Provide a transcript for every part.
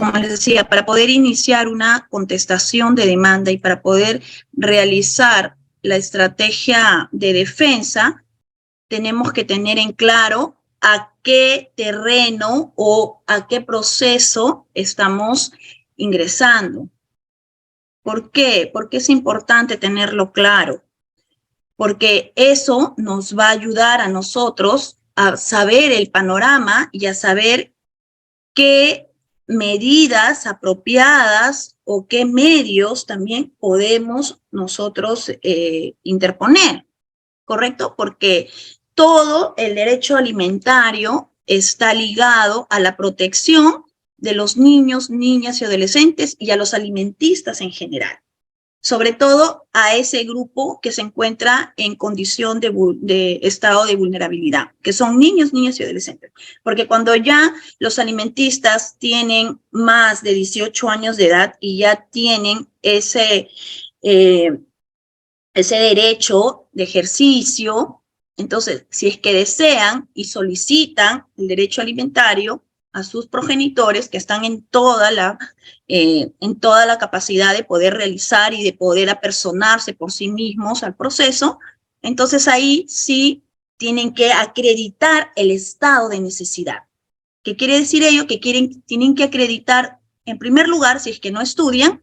como les decía, para poder iniciar una contestación de demanda y para poder realizar la estrategia de defensa, tenemos que tener en claro a qué terreno o a qué proceso estamos ingresando. ¿Por qué? Porque es importante tenerlo claro, porque eso nos va a ayudar a nosotros a saber el panorama y a saber qué medidas apropiadas o qué medios también podemos nosotros interponer, ¿correcto? Porque todo el derecho alimentario está ligado a la protección de los niños, niñas y adolescentes y a los alimentistas en general. Sobre todo a ese grupo que se encuentra en condición de estado de vulnerabilidad, que son niños, niñas y adolescentes. Porque cuando ya los alimentistas tienen más de 18 años de edad y ya tienen ese derecho de ejercicio, entonces, si es que desean y solicitan el derecho alimentario a sus progenitores que están en toda la capacidad de poder realizar y de poder apersonarse por sí mismos al proceso, entonces ahí sí tienen que acreditar el estado de necesidad. ¿Qué quiere decir ello? Que tienen que acreditar, en primer lugar, si es que no estudian,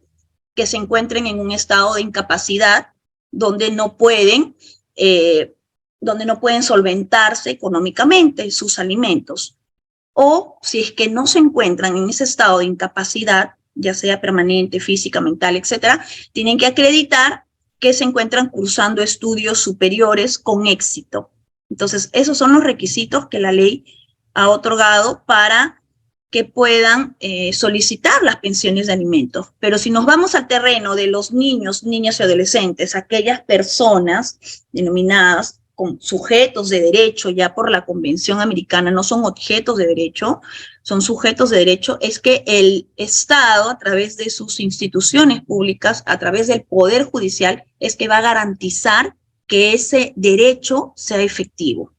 que se encuentren en un estado de incapacidad donde no pueden solventarse económicamente sus alimentos. O si es que no se encuentran en ese estado de incapacidad, ya sea permanente, física, mental, etcétera, tienen que acreditar que se encuentran cursando estudios superiores con éxito. Entonces, esos son los requisitos que la ley ha otorgado para que puedan solicitar las pensiones de alimentos. Pero si nos vamos al terreno de los niños, niñas y adolescentes, aquellas personas denominadas con sujetos de derecho ya por la Convención Americana, no son objetos de derecho, son sujetos de derecho, es que el Estado, a través de sus instituciones públicas, a través del Poder Judicial, es que va a garantizar que ese derecho sea efectivo.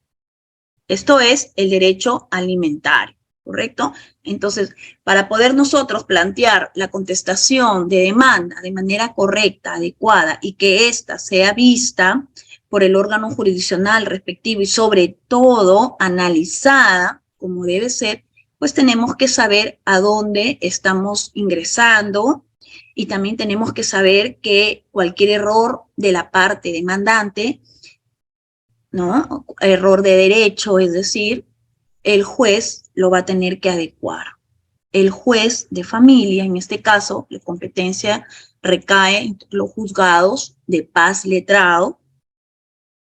Esto es el derecho alimentario, ¿correcto? Entonces, para poder nosotros plantear la contestación de demanda de manera correcta, adecuada y que ésta sea vista por el órgano jurisdiccional respectivo y sobre todo analizada como debe ser, pues tenemos que saber a dónde estamos ingresando y también tenemos que saber que cualquier error de la parte demandante, ¿no? Error de derecho, es decir, el juez lo va a tener que adecuar. El juez de familia, en este caso, la competencia recae en los juzgados de paz letrado,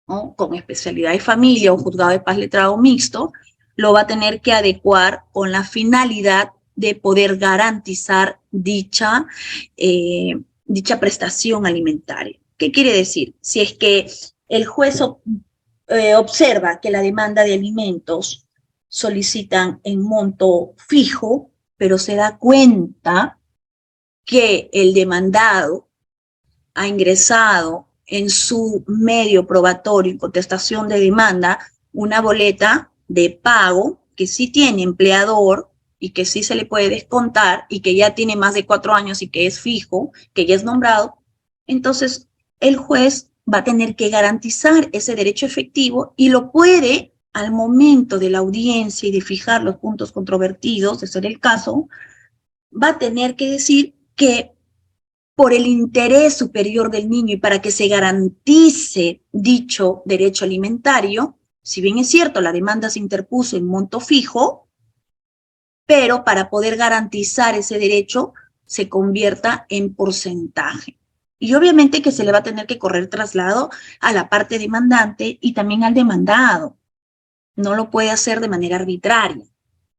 ¿no? Con especialidad de familia o juzgado de paz letrado mixto, lo va a tener que adecuar con la finalidad de poder garantizar dicha prestación alimentaria. ¿Qué quiere decir? Si es que el juez observa que la demanda de alimentos solicitan en monto fijo, pero se da cuenta que el demandado ha ingresado en su medio probatorio en contestación de demanda una boleta de pago que sí tiene empleador y que sí se le puede descontar y que ya tiene más de 4 años y que es fijo, que ya es nombrado, entonces el juez va a tener que garantizar ese derecho efectivo y lo puede, al momento de la audiencia y de fijar los puntos controvertidos, de ser el caso, va a tener que decir que por el interés superior del niño y para que se garantice dicho derecho alimentario, si bien es cierto, la demanda se interpuso en monto fijo, pero para poder garantizar ese derecho se convierta en porcentaje. Y obviamente que se le va a tener que correr traslado a la parte demandante y también al demandado. No lo puede hacer de manera arbitraria,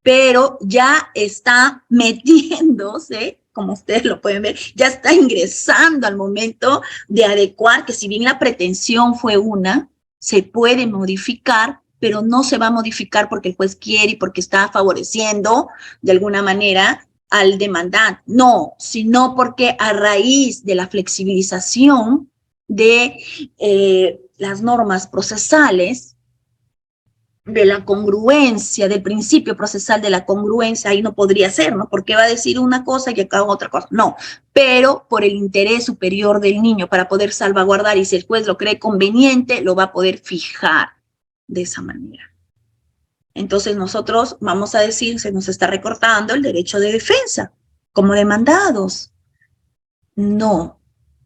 pero ya está metiéndose, como ustedes lo pueden ver, ya está ingresando al momento de adecuar, que si bien la pretensión fue una, se puede modificar, pero no se va a modificar porque el juez quiere y porque está favoreciendo de alguna manera al demandante. No, sino porque a raíz de la flexibilización de las normas procesales, de la congruencia, del principio procesal de la congruencia, ahí no podría ser, ¿no? Porque va a decir una cosa y acá otra cosa. No, pero por el interés superior del niño, para poder salvaguardar, y si el juez lo cree conveniente, lo va a poder fijar de esa manera. Entonces nosotros vamos a decir, se nos está recortando el derecho de defensa como demandados. No.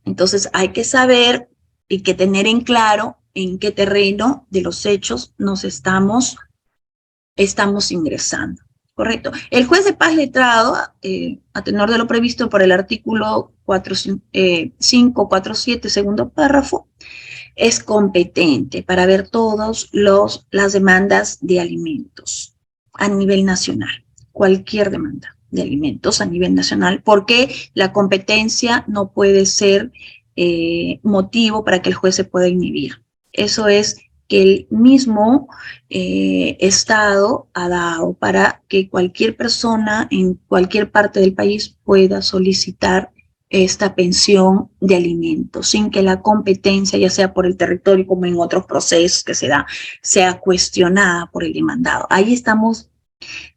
Entonces hay que saber y que tener en claro en qué terreno de los hechos nos estamos ingresando. Correcto. El juez de paz letrado, a tenor de lo previsto por el artículo 547, segundo párrafo, es competente para ver todas las demandas de alimentos a nivel nacional, cualquier demanda de alimentos a nivel nacional, porque la competencia no puede ser motivo para que el juez se pueda inhibir. Eso es que el mismo Estado ha dado para que cualquier persona en cualquier parte del país pueda solicitar esta pensión de alimentos, sin que la competencia, ya sea por el territorio como en otros procesos que se da, sea cuestionada por el demandado. Ahí estamos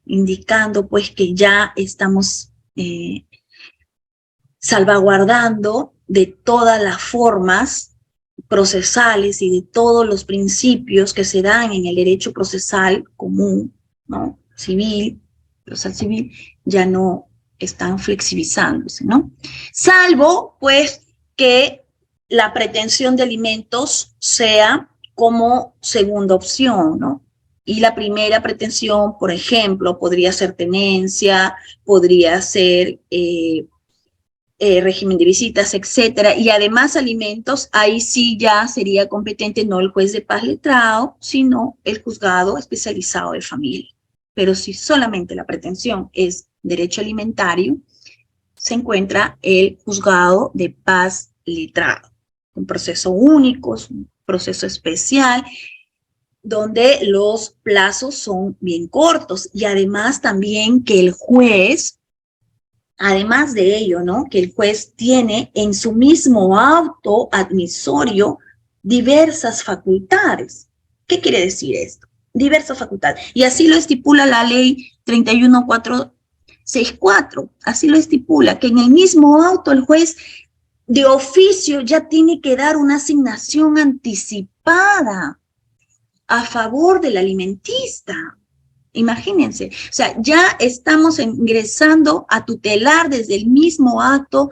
indicando pues que ya estamos salvaguardando de todas las formas procesales y de todos los principios que se dan en el derecho procesal común, ¿no? Civil, procesal civil, ya no están flexibilizándose, ¿no? Salvo, pues, que la pretensión de alimentos sea como segunda opción, ¿no? Y la primera pretensión, por ejemplo, podría ser tenencia, podría ser régimen de visitas, etcétera, y además alimentos, ahí sí ya sería competente no el juez de paz letrado, sino el juzgado especializado de familia. Pero si solamente la pretensión es derecho alimentario, se encuentra el juzgado de paz letrado, un proceso único, un proceso especial, donde los plazos son bien cortos y además también que el juez, además de ello, ¿no? Que el juez tiene en su mismo auto admisorio diversas facultades. ¿Qué quiere decir esto? Diversas facultades. Y así lo estipula la ley 31464. Así lo estipula, que en el mismo auto el juez de oficio ya tiene que dar una asignación anticipada a favor del alimentista. Imagínense, o sea, ya estamos ingresando a tutelar desde el mismo auto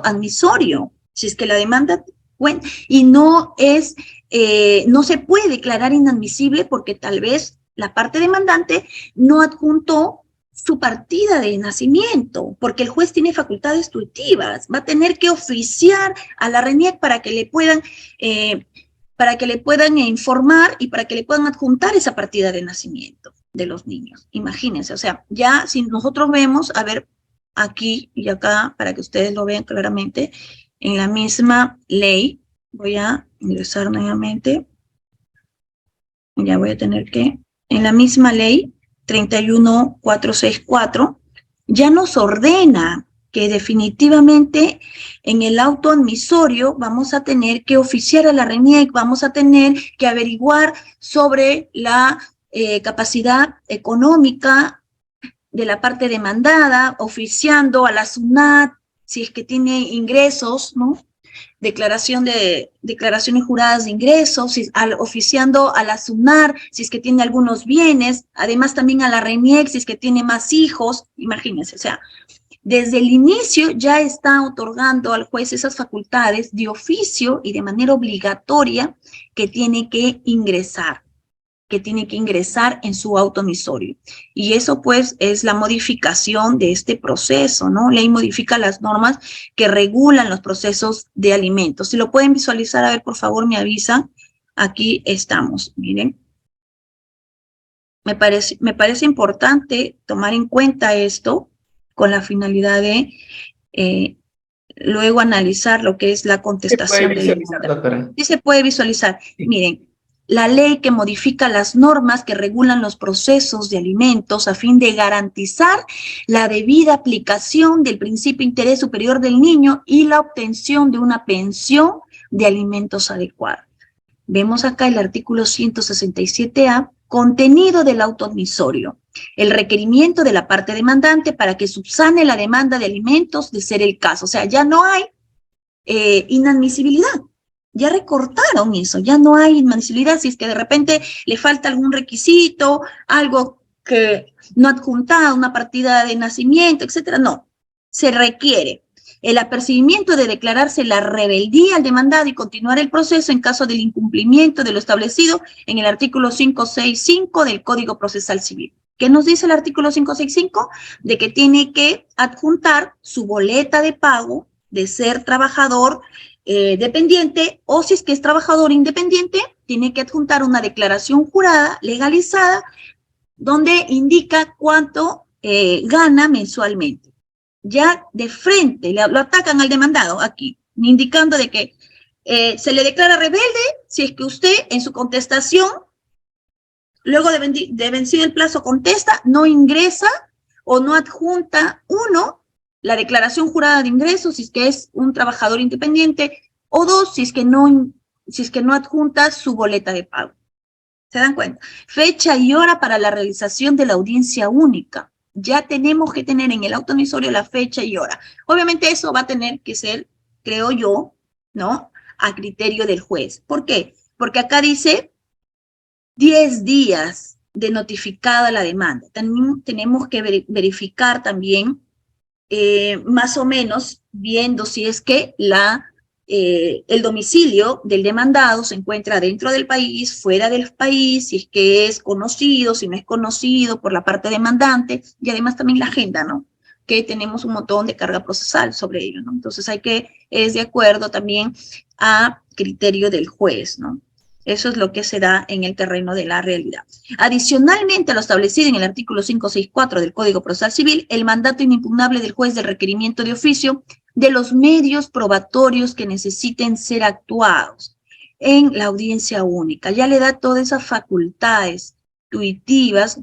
admisorio, si es que la demanda, bueno, y no se puede declarar inadmisible porque tal vez la parte demandante no adjuntó su partida de nacimiento, porque el juez tiene facultades tuitivas, va a tener que oficiar a la RENIEC para que le puedan informar y para que le puedan adjuntar esa partida de nacimiento de los niños. Imagínense, o sea, ya si nosotros vemos, a ver, aquí y acá, para que ustedes lo vean claramente, en la misma ley, voy a ingresar nuevamente, ya voy a tener que, en la misma ley 31464, ya nos ordena que definitivamente en el auto admisorio vamos a tener que oficiar a la RENIEC, vamos a tener que averiguar sobre la capacidad económica de la parte demandada, oficiando a la SUNAT, si es que tiene ingresos, ¿no? Declaraciones juradas de ingresos, oficiando a la SUNAR, si es que tiene algunos bienes, además también a la RENIEC, si es que tiene más hijos, imagínense, o sea, desde el inicio ya está otorgando al juez esas facultades de oficio y de manera obligatoria que tiene que ingresar en su auto admisorio. Y eso pues es la modificación de este proceso, ¿no? Ley modifica las normas que regulan los procesos de alimentos. Si lo pueden visualizar, a ver, por favor, me avisan. Aquí estamos, miren. Me parece importante tomar en cuenta esto con la finalidad de luego analizar lo que es la contestación de la demanda. Sí se puede visualizar. Sí. Miren, la ley que modifica las normas que regulan los procesos de alimentos a fin de garantizar la debida aplicación del principio de interés superior del niño y la obtención de una pensión de alimentos adecuada. Vemos acá el artículo 167A, contenido del auto admisorio. El requerimiento de la parte demandante para que subsane la demanda de alimentos de ser el caso. O sea, ya no hay inadmisibilidad. Ya recortaron eso, ya no hay inadmisibilidad si es que de repente le falta algún requisito, algo que no adjuntado, una partida de nacimiento, etcétera. No, se requiere el apercibimiento de declararse la rebeldía al demandado y continuar el proceso en caso del incumplimiento de lo establecido en el artículo 565 del Código Procesal Civil. ¿Qué nos dice el artículo 565? De que tiene que adjuntar su boleta de pago de ser trabajador dependiente, o si es que es trabajador independiente, tiene que adjuntar una declaración jurada, legalizada, donde indica cuánto gana mensualmente. Ya de frente lo atacan al demandado aquí, indicando de que se le declara rebelde si es que usted en su contestación, luego de vencido el plazo, contesta, no ingresa o no adjunta, uno, la declaración jurada de ingresos, si es que es un trabajador independiente, o dos, si es que no adjunta su boleta de pago. ¿Se dan cuenta? Fecha y hora para la realización de la audiencia única. Ya tenemos que tener en el auto admisorio la fecha y hora. Obviamente eso va a tener que ser, creo yo, ¿no?, a criterio del juez. ¿Por qué? Porque acá dice 10 días de notificada la demanda. También tenemos que verificar también más o menos viendo si es que el domicilio del demandado se encuentra dentro del país, fuera del país, si es que es conocido, si no es conocido por la parte demandante, y además también la agenda, ¿no?, que tenemos un montón de carga procesal sobre ello, ¿no? Entonces es de acuerdo también a criterio del juez, ¿no? Eso es lo que se da en el terreno de la realidad. Adicionalmente a lo establecido en el artículo 564 del Código Procesal Civil, el mandato inimpugnable del juez del requerimiento de oficio de los medios probatorios que necesiten ser actuados en la audiencia única. Ya le da todas esas facultades intuitivas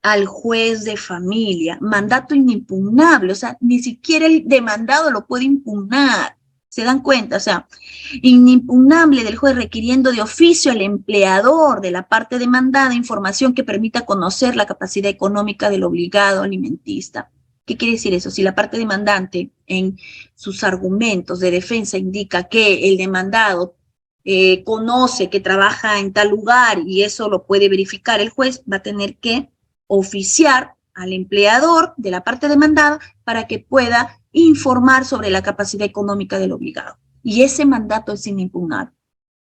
al juez de familia. Mandato inimpugnable, o sea, ni siquiera el demandado lo puede impugnar. ¿Se dan cuenta? O sea, inimpugnable del juez requiriendo de oficio al empleador de la parte demandada información que permita conocer la capacidad económica del obligado alimentista. ¿Qué quiere decir eso? Si la parte demandante en sus argumentos de defensa indica que el demandado conoce que trabaja en tal lugar y eso lo puede verificar el juez, va a tener que oficiar al empleador de la parte demandada para que pueda informar sobre la capacidad económica del obligado. Y ese mandato es inimpugnable.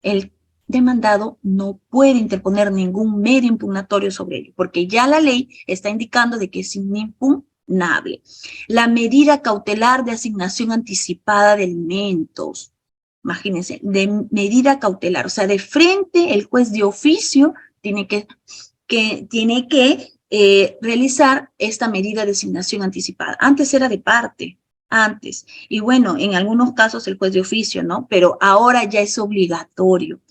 El demandado no puede interponer ningún medio impugnatorio sobre ello, porque ya la ley está indicando de que es inimpugnable. La medida cautelar de asignación anticipada de alimentos, imagínense, de medida cautelar, o sea, de frente el juez de oficio tiene que realizar esta medida de asignación anticipada. Antes era de parte, antes. Y bueno, en algunos casos el juez de oficio, ¿no? Pero ahora ya es obligatorio.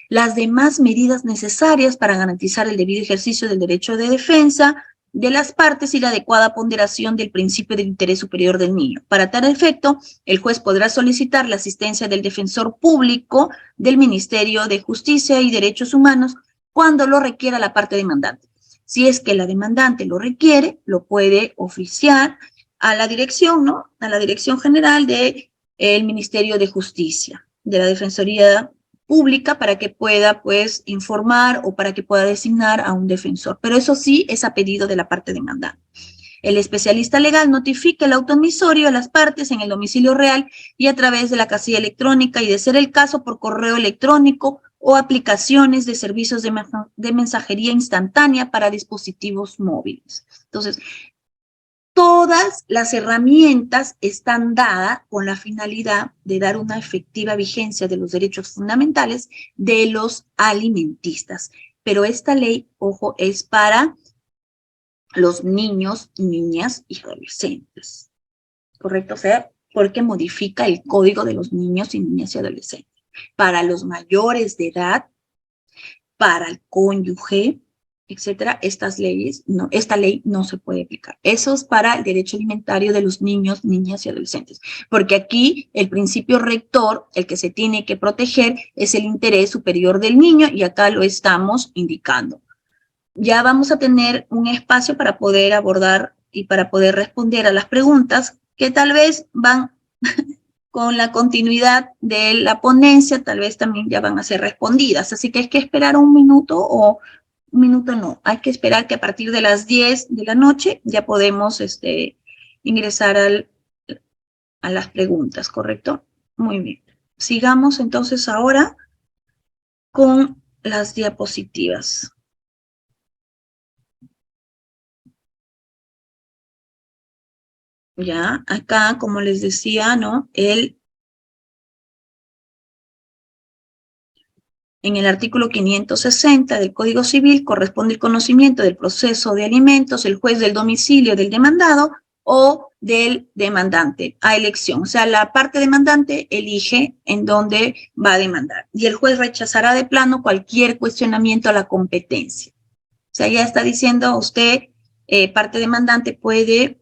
Las demás medidas necesarias para garantizar el debido ejercicio del derecho de defensa de las partes y la adecuada ponderación del principio del interés superior del niño. Para tal efecto, el juez podrá solicitar la asistencia del defensor público del Ministerio de Justicia y Derechos Humanos cuando lo requiera la parte demandante. Si es que la demandante lo requiere, lo puede oficiar a la dirección, ¿no?, a la Dirección General del Ministerio de Justicia, de la Defensoría Pública, para que pueda, pues, informar o para que pueda designar a un defensor. Pero eso sí es a pedido de la parte demandante. El especialista legal notifica el auto admisorio a las partes en el domicilio real y a través de la casilla electrónica y, de ser el caso, por correo electrónico o aplicaciones de servicios de mensajería instantánea para dispositivos móviles. Entonces, todas las herramientas están dadas con la finalidad de dar una efectiva vigencia de los derechos fundamentales de los alimentistas. Pero esta ley, ojo, es para los niños, niñas y adolescentes, ¿correcto? O sea, porque modifica el código de los niños y niñas y adolescentes. Para los mayores de edad, para el cónyuge, etcétera, esta ley no se puede aplicar. Eso es para el derecho alimentario de los niños, niñas y adolescentes, porque aquí el principio rector, el que se tiene que proteger, es el interés superior del niño, y acá lo estamos indicando. Ya vamos a tener un espacio para poder abordar y para poder responder a las preguntas que tal vez van con la continuidad de la ponencia, tal vez también ya van a ser respondidas. Así que hay que esperar un minuto, o un minuto no, hay que esperar que a partir de las 10 de la noche ya podemos ingresar a las preguntas, ¿correcto? Muy bien. Sigamos entonces ahora con las diapositivas. Ya, acá, como les decía, ¿no? En el artículo 560 del Código Civil corresponde el conocimiento del proceso de alimentos, el juez del domicilio del demandado o del demandante a elección. O sea, la parte demandante elige en dónde va a demandar, y el juez rechazará de plano cualquier cuestionamiento a la competencia. O sea, ya está diciendo usted, parte demandante puede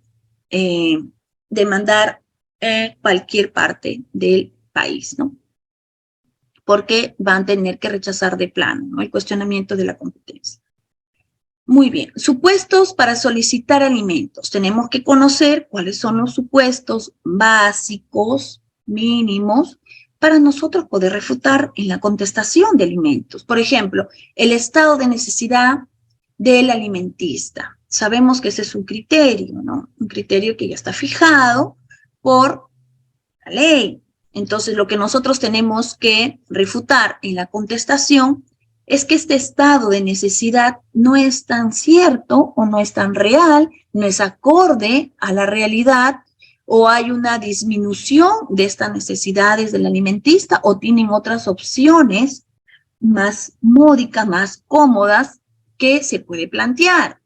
demandar cualquier parte del país, ¿no? Porque van a tener que rechazar de plano, ¿no?, el cuestionamiento de la competencia. Muy bien, supuestos para solicitar alimentos. Tenemos que conocer cuáles son los supuestos básicos, mínimos, para nosotros poder refutar en la contestación de alimentos. Por ejemplo, el estado de necesidad del alimentista. Sabemos que ese es un criterio, ¿no? Un criterio que ya está fijado por la ley. Entonces, lo que nosotros tenemos que refutar en la contestación es que este estado de necesidad no es tan cierto o no es tan real, no es acorde a la realidad, o hay una disminución de estas necesidades del alimentista, o tienen otras opciones más módicas, más cómodas que se puede plantear.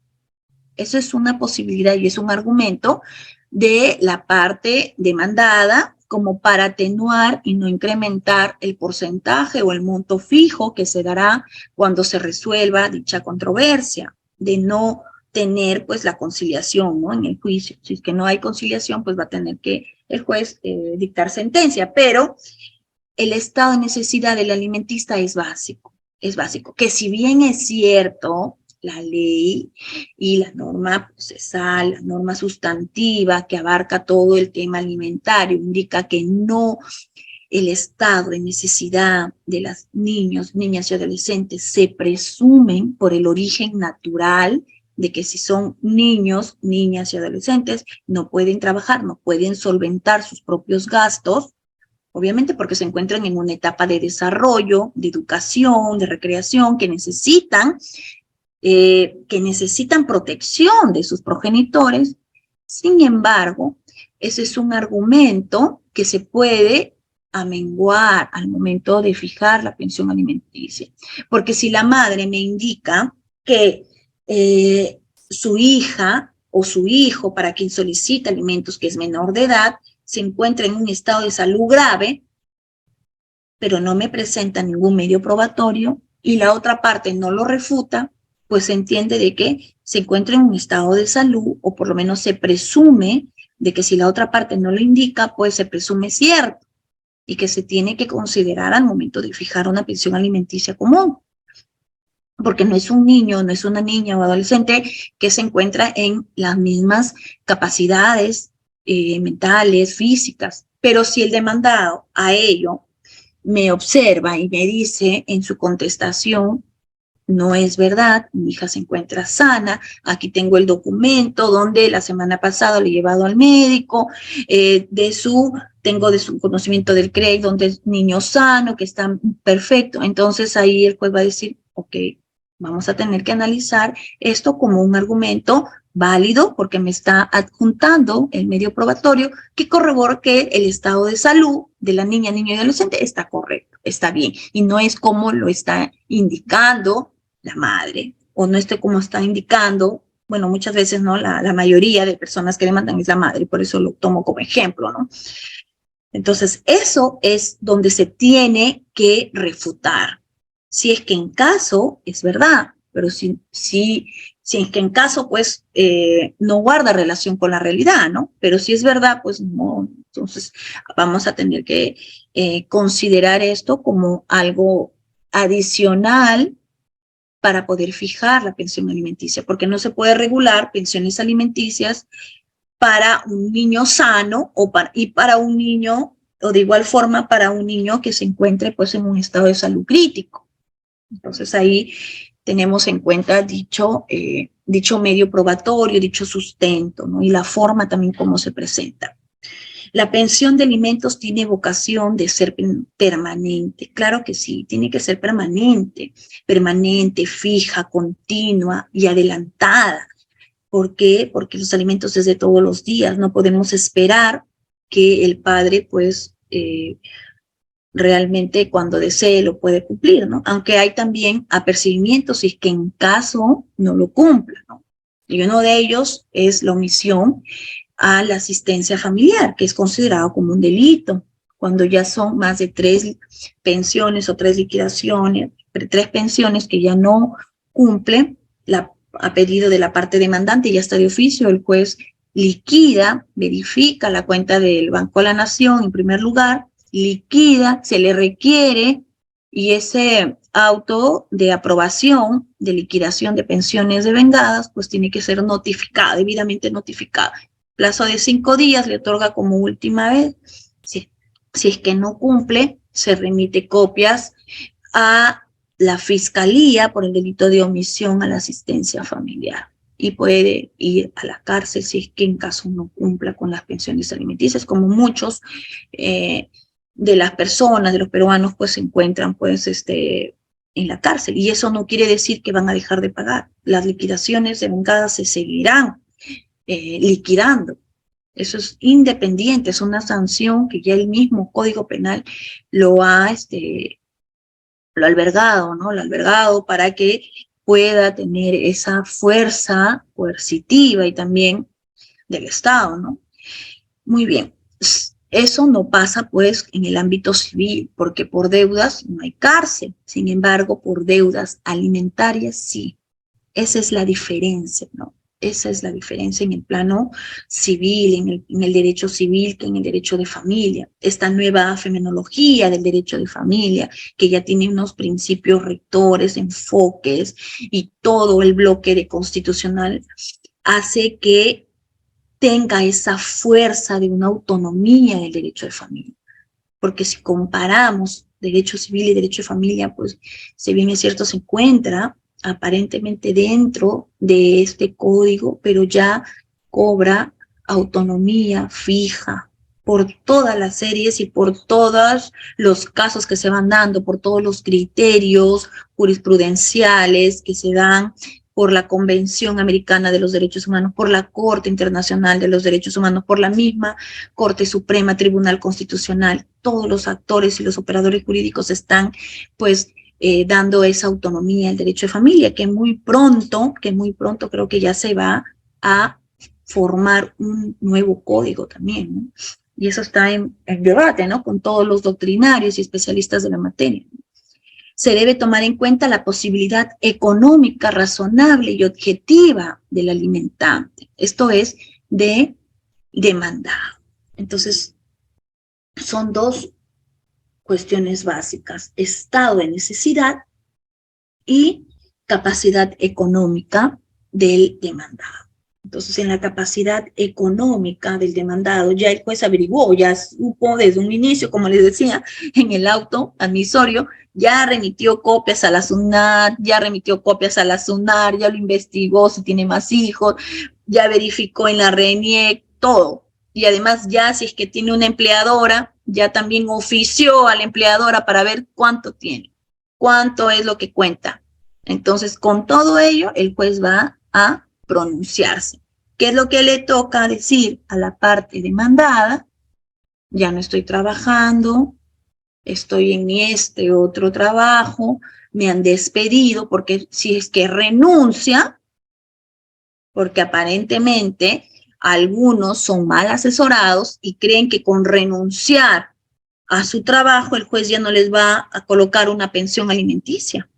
Eso es una posibilidad y es un argumento de la parte demandada, como para atenuar y no incrementar el porcentaje o el monto fijo que se dará cuando se resuelva dicha controversia, de no tener pues la conciliación, ¿no?, en el juicio. Si es que no hay conciliación, pues va a tener que el juez dictar sentencia, pero el estado de necesidad del alimentista es básico, que si bien es cierto, la ley y la norma procesal, la norma sustantiva que abarca todo el tema alimentario, indica que no, el estado de necesidad de los niños, niñas y adolescentes se presumen por el origen natural, de que si son niños, niñas y adolescentes, no pueden trabajar, no pueden solventar sus propios gastos, obviamente porque se encuentran en una etapa de desarrollo, de educación, de recreación, que necesitan protección de sus progenitores. Sin embargo, ese es un argumento que se puede amenguar al momento de fijar la pensión alimenticia. Porque si la madre me indica que su hija o su hijo, para quien solicita alimentos, que es menor de edad, se encuentra en un estado de salud grave, pero no me presenta ningún medio probatorio, y la otra parte no lo refuta, pues se entiende de que se encuentra en un estado de salud, o por lo menos se presume de que si la otra parte no lo indica, pues se presume cierto, y que se tiene que considerar al momento de fijar una pensión alimenticia común. Porque no es un niño, no es una niña o adolescente que se encuentra en las mismas capacidades mentales, físicas. Pero si el demandado a ello me observa y me dice en su contestación, no es verdad, mi hija se encuentra sana, aquí tengo el documento donde la semana pasada le he llevado al médico, tengo de su conocimiento del CREI, donde es niño sano, que está perfecto. Entonces ahí el juez va a decir, ok, vamos a tener que analizar esto como un argumento válido, porque me está adjuntando el medio probatorio que corrobora que el estado de salud de la niña, niño y adolescente está correcto, está bien, y no es como lo está indicando la madre, o no esté como está indicando, bueno, muchas veces no, la mayoría de personas que demandan es la madre, por eso lo tomo como ejemplo, ¿no? Entonces, eso es donde se tiene que refutar. Si es que en caso es verdad, pero si es que en caso, pues, no guarda relación con la realidad, ¿no? Pero si es verdad, pues no. Entonces, vamos a tener que considerar esto como algo adicional para poder fijar la pensión alimenticia, porque no se puede regular pensiones alimenticias para un niño sano y para un niño, o de igual forma para un niño que se encuentre pues en un estado de salud crítico. Entonces ahí tenemos en cuenta dicho medio probatorio, dicho sustento, ¿no? Y la forma también como se presenta. La pensión de alimentos tiene vocación de ser permanente. Claro que sí, tiene que ser permanente, fija, continua y adelantada. ¿Por qué? Porque los alimentos es de todos los días. No podemos esperar que el padre, pues, realmente cuando desee lo puede cumplir, ¿no? Aunque hay también apercibimientos y es que en caso no lo cumpla, ¿no? Y uno de ellos es la omisión a la asistencia familiar, que es considerado como un delito, cuando ya son más de 3 pensiones o 3 liquidaciones, 3 pensiones que ya no cumplen a pedido de la parte demandante, ya está de oficio, el juez liquida, verifica la cuenta del Banco de la Nación en primer lugar, liquida, se le requiere y ese auto de aprobación de liquidación de pensiones devengadas, pues tiene que ser notificado, debidamente notificado. Plazo de 5 días le otorga como última vez. Si es que no cumple, se remite copias a la fiscalía por el delito de omisión a la asistencia familiar y puede ir a la cárcel si es que en caso no cumpla con las pensiones alimenticias, como muchos de las personas, de los peruanos, pues se encuentran pues en la cárcel. Y eso no quiere decir que van a dejar de pagar. Las liquidaciones devengadas se seguirán liquidando. Eso es independiente, es una sanción que ya el mismo Código Penal lo ha albergado, ¿no? Lo ha albergado para que pueda tener esa fuerza coercitiva y también del Estado, ¿no? Muy bien. Eso no pasa, pues, en el ámbito civil, porque por deudas no hay cárcel. Sin embargo, por deudas alimentarias, sí. Esa es la diferencia, ¿no? Esa es la diferencia en el plano civil, en el derecho civil, que en el derecho de familia. Esta nueva fenomenología del derecho de familia, que ya tiene unos principios rectores, enfoques y todo el bloque de constitucional, hace que tenga esa fuerza de una autonomía del derecho de familia. Porque si comparamos derecho civil y derecho de familia, pues, si bien es cierto, se encuentra aparentemente dentro de este código, pero ya cobra autonomía fija por todas las series y por todos los casos que se van dando, por todos los criterios jurisprudenciales que se dan por la Convención Americana de los Derechos Humanos, por la Corte Internacional de los Derechos Humanos, por la misma Corte Suprema, Tribunal Constitucional. Todos los actores y los operadores jurídicos están, pues, dando esa autonomía al derecho de familia, que muy pronto creo que ya se va a formar un nuevo código también, ¿no? Y eso está en debate, ¿no? Con todos los doctrinarios y especialistas de la materia. Se debe tomar en cuenta la posibilidad económica, razonable y objetiva del alimentante. Esto es de demandado. Entonces, son 2 cuestiones básicas: estado de necesidad y capacidad económica del demandado. Entonces, en la capacidad económica del demandado, ya el juez averiguó, ya supo desde un inicio, como les decía, en el auto admisorio, ya remitió copias a la SUNAT, ya remitió copias a la SUNAR, ya lo investigó si tiene más hijos, ya verificó en la RENIEC, todo. Y además ya si es que tiene una empleadora, ya también ofició a la empleadora para ver cuánto tiene, cuánto es lo que cuenta. Entonces, con todo ello, el juez va a pronunciarse. ¿Qué es lo que le toca decir a la parte demandada? Ya no estoy trabajando, estoy en este otro trabajo, me han despedido, porque si es que renuncia, porque aparentemente algunos son mal asesorados y creen que con renunciar a su trabajo el juez ya no les va a colocar una pensión alimenticia.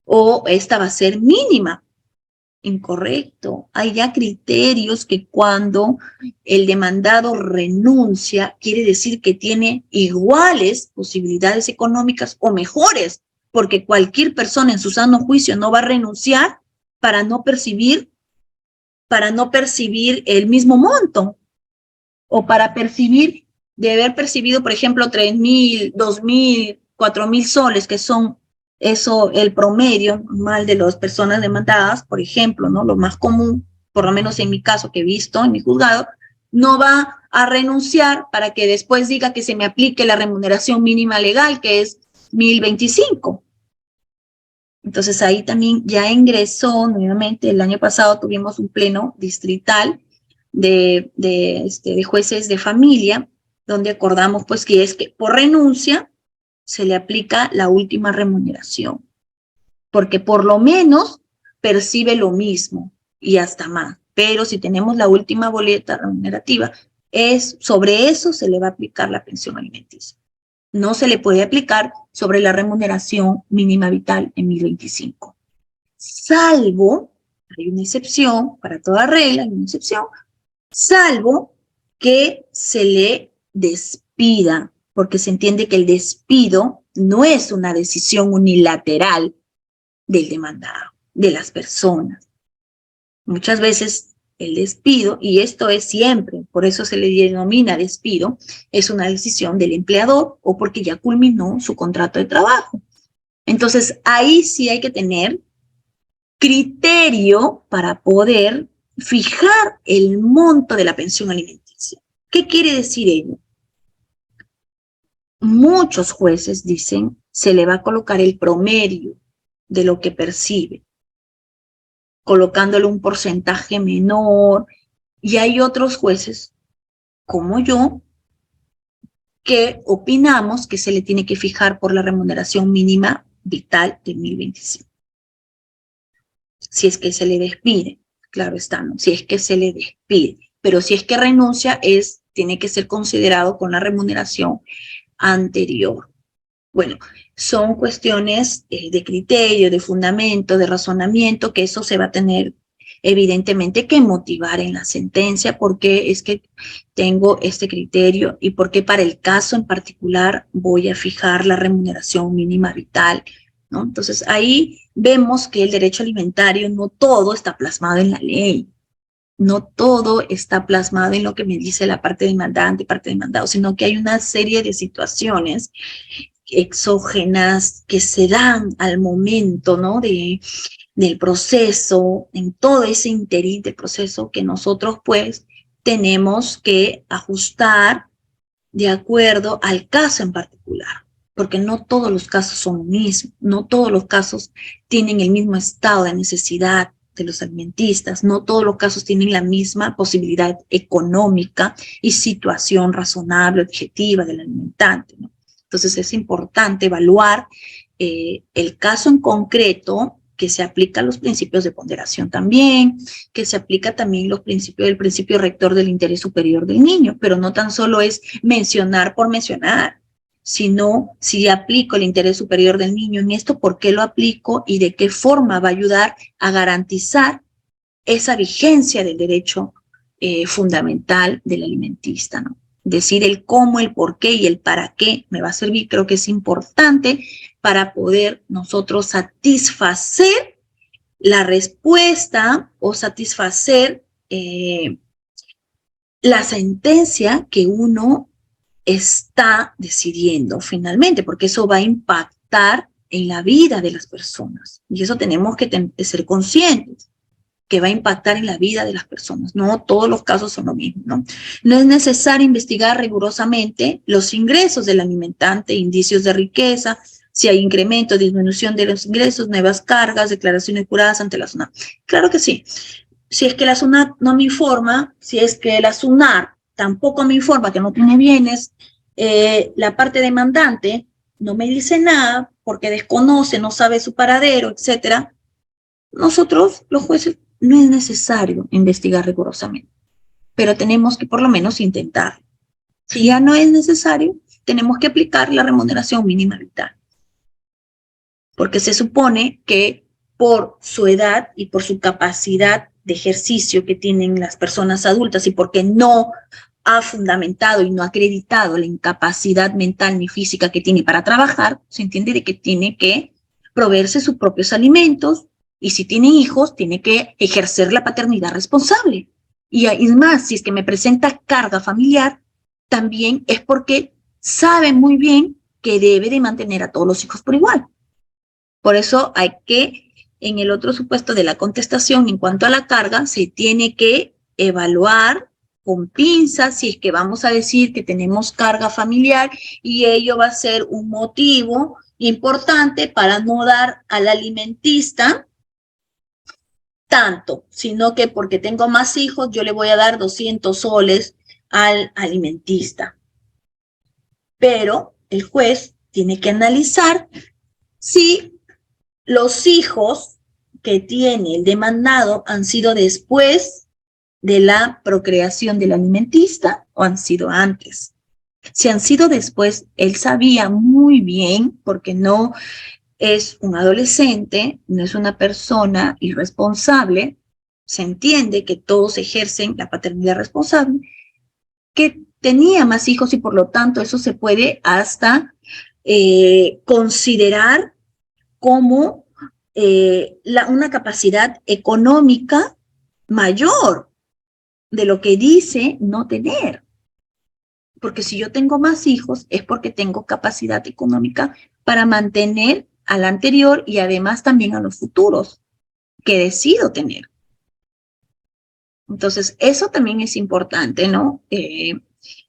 o esta va a ser mínima. Incorrecto. Hay ya criterios que cuando el demandado renuncia, quiere decir que tiene iguales posibilidades económicas o mejores, porque cualquier persona en su sano juicio no va a renunciar para no percibir el mismo monto, o para percibir, de haber percibido, por ejemplo, 3.000, 2.000, 4.000 soles, que son eso, el promedio mal de las personas demandadas, por ejemplo, ¿no? Lo más común, por lo menos en mi caso que he visto en mi juzgado, no va a renunciar para que después diga que se me aplique la remuneración mínima legal, que es 1.025. Entonces ahí también ya ingresó nuevamente, el año pasado tuvimos un pleno distrital de jueces de familia, donde acordamos pues que es que por renuncia se le aplica la última remuneración, porque por lo menos percibe lo mismo y hasta más. Pero si tenemos la última boleta remunerativa, sobre eso se le va a aplicar la pensión alimenticia. No se le puede aplicar sobre la remuneración mínima vital en 1.025. Salvo, hay una excepción, para toda regla hay una excepción, salvo que se le despida, porque se entiende que el despido no es una decisión unilateral del demandado, de las personas. Muchas veces el despido, y esto es siempre, por eso se le denomina despido, es una decisión del empleador o porque ya culminó su contrato de trabajo. Entonces, ahí sí hay que tener criterio para poder fijar el monto de la pensión alimenticia. ¿Qué quiere decir ello? Muchos jueces dicen se le va a colocar el promedio de lo que percibe, colocándole un porcentaje menor, y hay otros jueces, como yo, que opinamos que se le tiene que fijar por la remuneración mínima vital de 1.025. Si es que se le despide, claro está, ¿no? Si es que se le despide, pero si es que renuncia, tiene que ser considerado con la remuneración anterior. Bueno, son cuestiones de criterio, de fundamento, de razonamiento, que eso se va a tener evidentemente que motivar en la sentencia, porque es que tengo este criterio y porque para el caso en particular voy a fijar la remuneración mínima vital, ¿no? Entonces ahí vemos que el derecho alimentario no todo está plasmado en la ley. No todo está plasmado en lo que me dice la parte demandante, parte demandado, sino que hay una serie de situaciones exógenas que se dan al momento, ¿no? Del proceso, en todo ese interín del proceso que nosotros pues tenemos que ajustar de acuerdo al caso en particular, porque no todos los casos son lo mismo, no todos los casos tienen el mismo estado de necesidad de los alimentistas, no todos los casos tienen la misma posibilidad económica y situación razonable, objetiva del alimentante, ¿no? Entonces es importante evaluar el caso en concreto, que se aplica los principios de ponderación también, que se aplica también el principio rector del interés superior del niño, pero no tan solo es mencionar por mencionar, sino si aplico el interés superior del niño en esto, ¿por qué lo aplico y de qué forma va a ayudar a garantizar esa vigencia del derecho fundamental del alimentista, ¿no? Decir el cómo, el por qué y el para qué me va a servir, creo que es importante para poder nosotros satisfacer la respuesta o satisfacer la sentencia que uno está decidiendo finalmente, porque eso va a impactar en la vida de las personas. Y eso tenemos que ser conscientes, que va a impactar en la vida de las personas. No todos los casos son lo mismo, ¿no? No es necesario investigar rigurosamente los ingresos del alimentante, indicios de riqueza, si hay incremento, disminución de los ingresos, nuevas cargas, declaraciones juradas ante la SUNAT. Claro que sí. Si es que la SUNAT no me informa, si es que la SUNAT tampoco me informa que no tiene bienes, la parte demandante no me dice nada porque desconoce, no sabe su paradero, etcétera. Nosotros, los jueces, no es necesario investigar rigurosamente, pero tenemos que por lo menos intentar. Si ya no es necesario, tenemos que aplicar la remuneración mínima vital. porque se supone que por su edad y por su capacidad de ejercicio que tienen las personas adultas y porque no ha fundamentado y no ha acreditado la incapacidad mental ni física que tiene para trabajar, se entiende de que tiene que proveerse sus propios alimentos y si tiene hijos, tiene que ejercer la paternidad responsable. Y es más, si es que me presenta carga familiar, también es porque sabe muy bien que debe de mantener a todos los hijos por igual. Por eso hay que, en el otro supuesto de la contestación, en cuanto a la carga, se tiene que evaluar con pinzas si es que vamos a decir que tenemos carga familiar y ello va a ser un motivo importante para no dar al alimentista tanto, sino que porque tengo más hijos, yo le voy a dar 200 soles al alimentista. Pero el juez tiene que analizar si los hijos que tiene el demandado han sido después de la procreación del alimentista o han sido antes. Si han sido después, él sabía muy bien, porque no es un adolescente, no es una persona irresponsable, se entiende que todos ejercen la paternidad responsable, que tenía más hijos y por lo tanto eso se puede hasta considerar como una capacidad económica mayor de lo que dice no tener. Porque si yo tengo más hijos es porque tengo capacidad económica para mantener al anterior y además también a los futuros que decido tener. Entonces, eso también es importante, ¿no?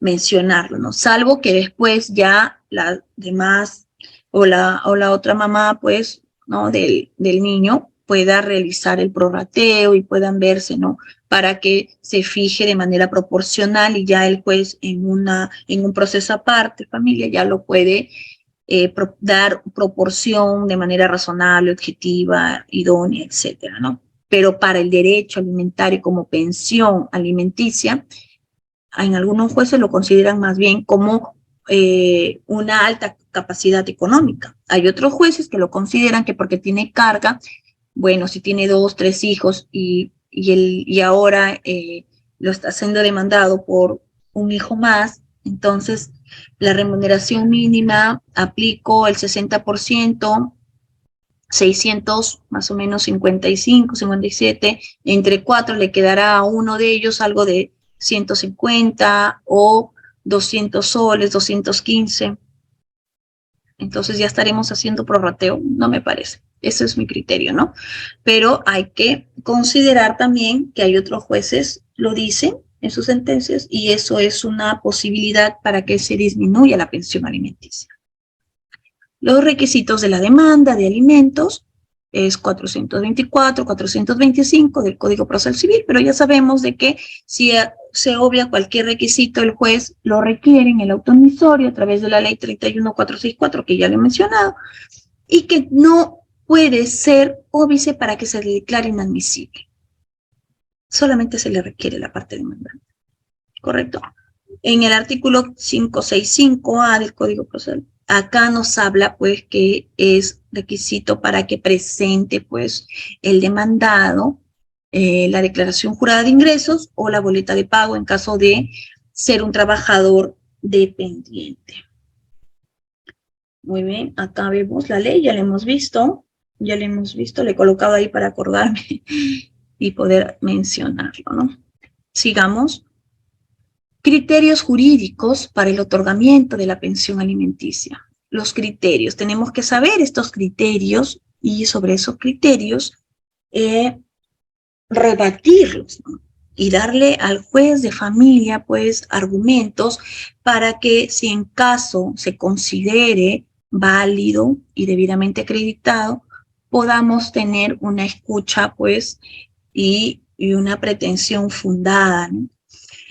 Mencionarlo, ¿no? Salvo que después ya la demás o la otra mamá, pues, ¿no? Del niño pueda realizar el prorrateo y puedan verse, ¿no? Para que se fije de manera proporcional y ya el juez en un proceso aparte, familia, ya lo puede dar proporción de manera razonable, objetiva, idónea, etcétera, ¿no? Pero para el derecho alimentario como pensión alimenticia, en algunos jueces lo consideran más bien como una alta capacidad económica. Hay otros jueces que lo consideran que porque tiene carga, bueno, si tiene 2, 3 hijos y ahora lo está siendo demandado por un hijo más, entonces la remuneración mínima aplico el 60%, 600 más o menos 55, 57, entre 4 le quedará a uno de ellos algo de 150 o 200 soles, 215. Entonces ya estaremos haciendo prorrateo, no me parece. Ese es mi criterio, ¿no? Pero hay que considerar también que hay otros jueces, lo dicen en sus sentencias, y eso es una posibilidad para que se disminuya la pensión alimenticia. Los requisitos de la demanda de alimentos es 424, 425 del Código Procesal Civil, pero ya sabemos de que si se obvia cualquier requisito, el juez lo requiere en el auto admisorio a través de la ley 31464, que ya le he mencionado, y que no puede ser óbice para que se le declare inadmisible. Solamente se le requiere la parte demandante. ¿Correcto? En el artículo 565A del Código Procesal, acá nos habla pues que es requisito para que presente pues el demandado la declaración jurada de ingresos o la boleta de pago en caso de ser un trabajador dependiente. Muy bien, acá vemos la ley, ya la hemos visto, le he colocado ahí para acordarme y poder mencionarlo, ¿no? Sigamos. Criterios jurídicos para el otorgamiento de la pensión alimenticia. Los criterios, tenemos que saber estos criterios y sobre esos criterios rebatirlos, ¿no? Y darle al juez de familia, pues, argumentos para que si en caso se considere válido y debidamente acreditado, podamos tener una escucha, pues, y una pretensión fundada, ¿no?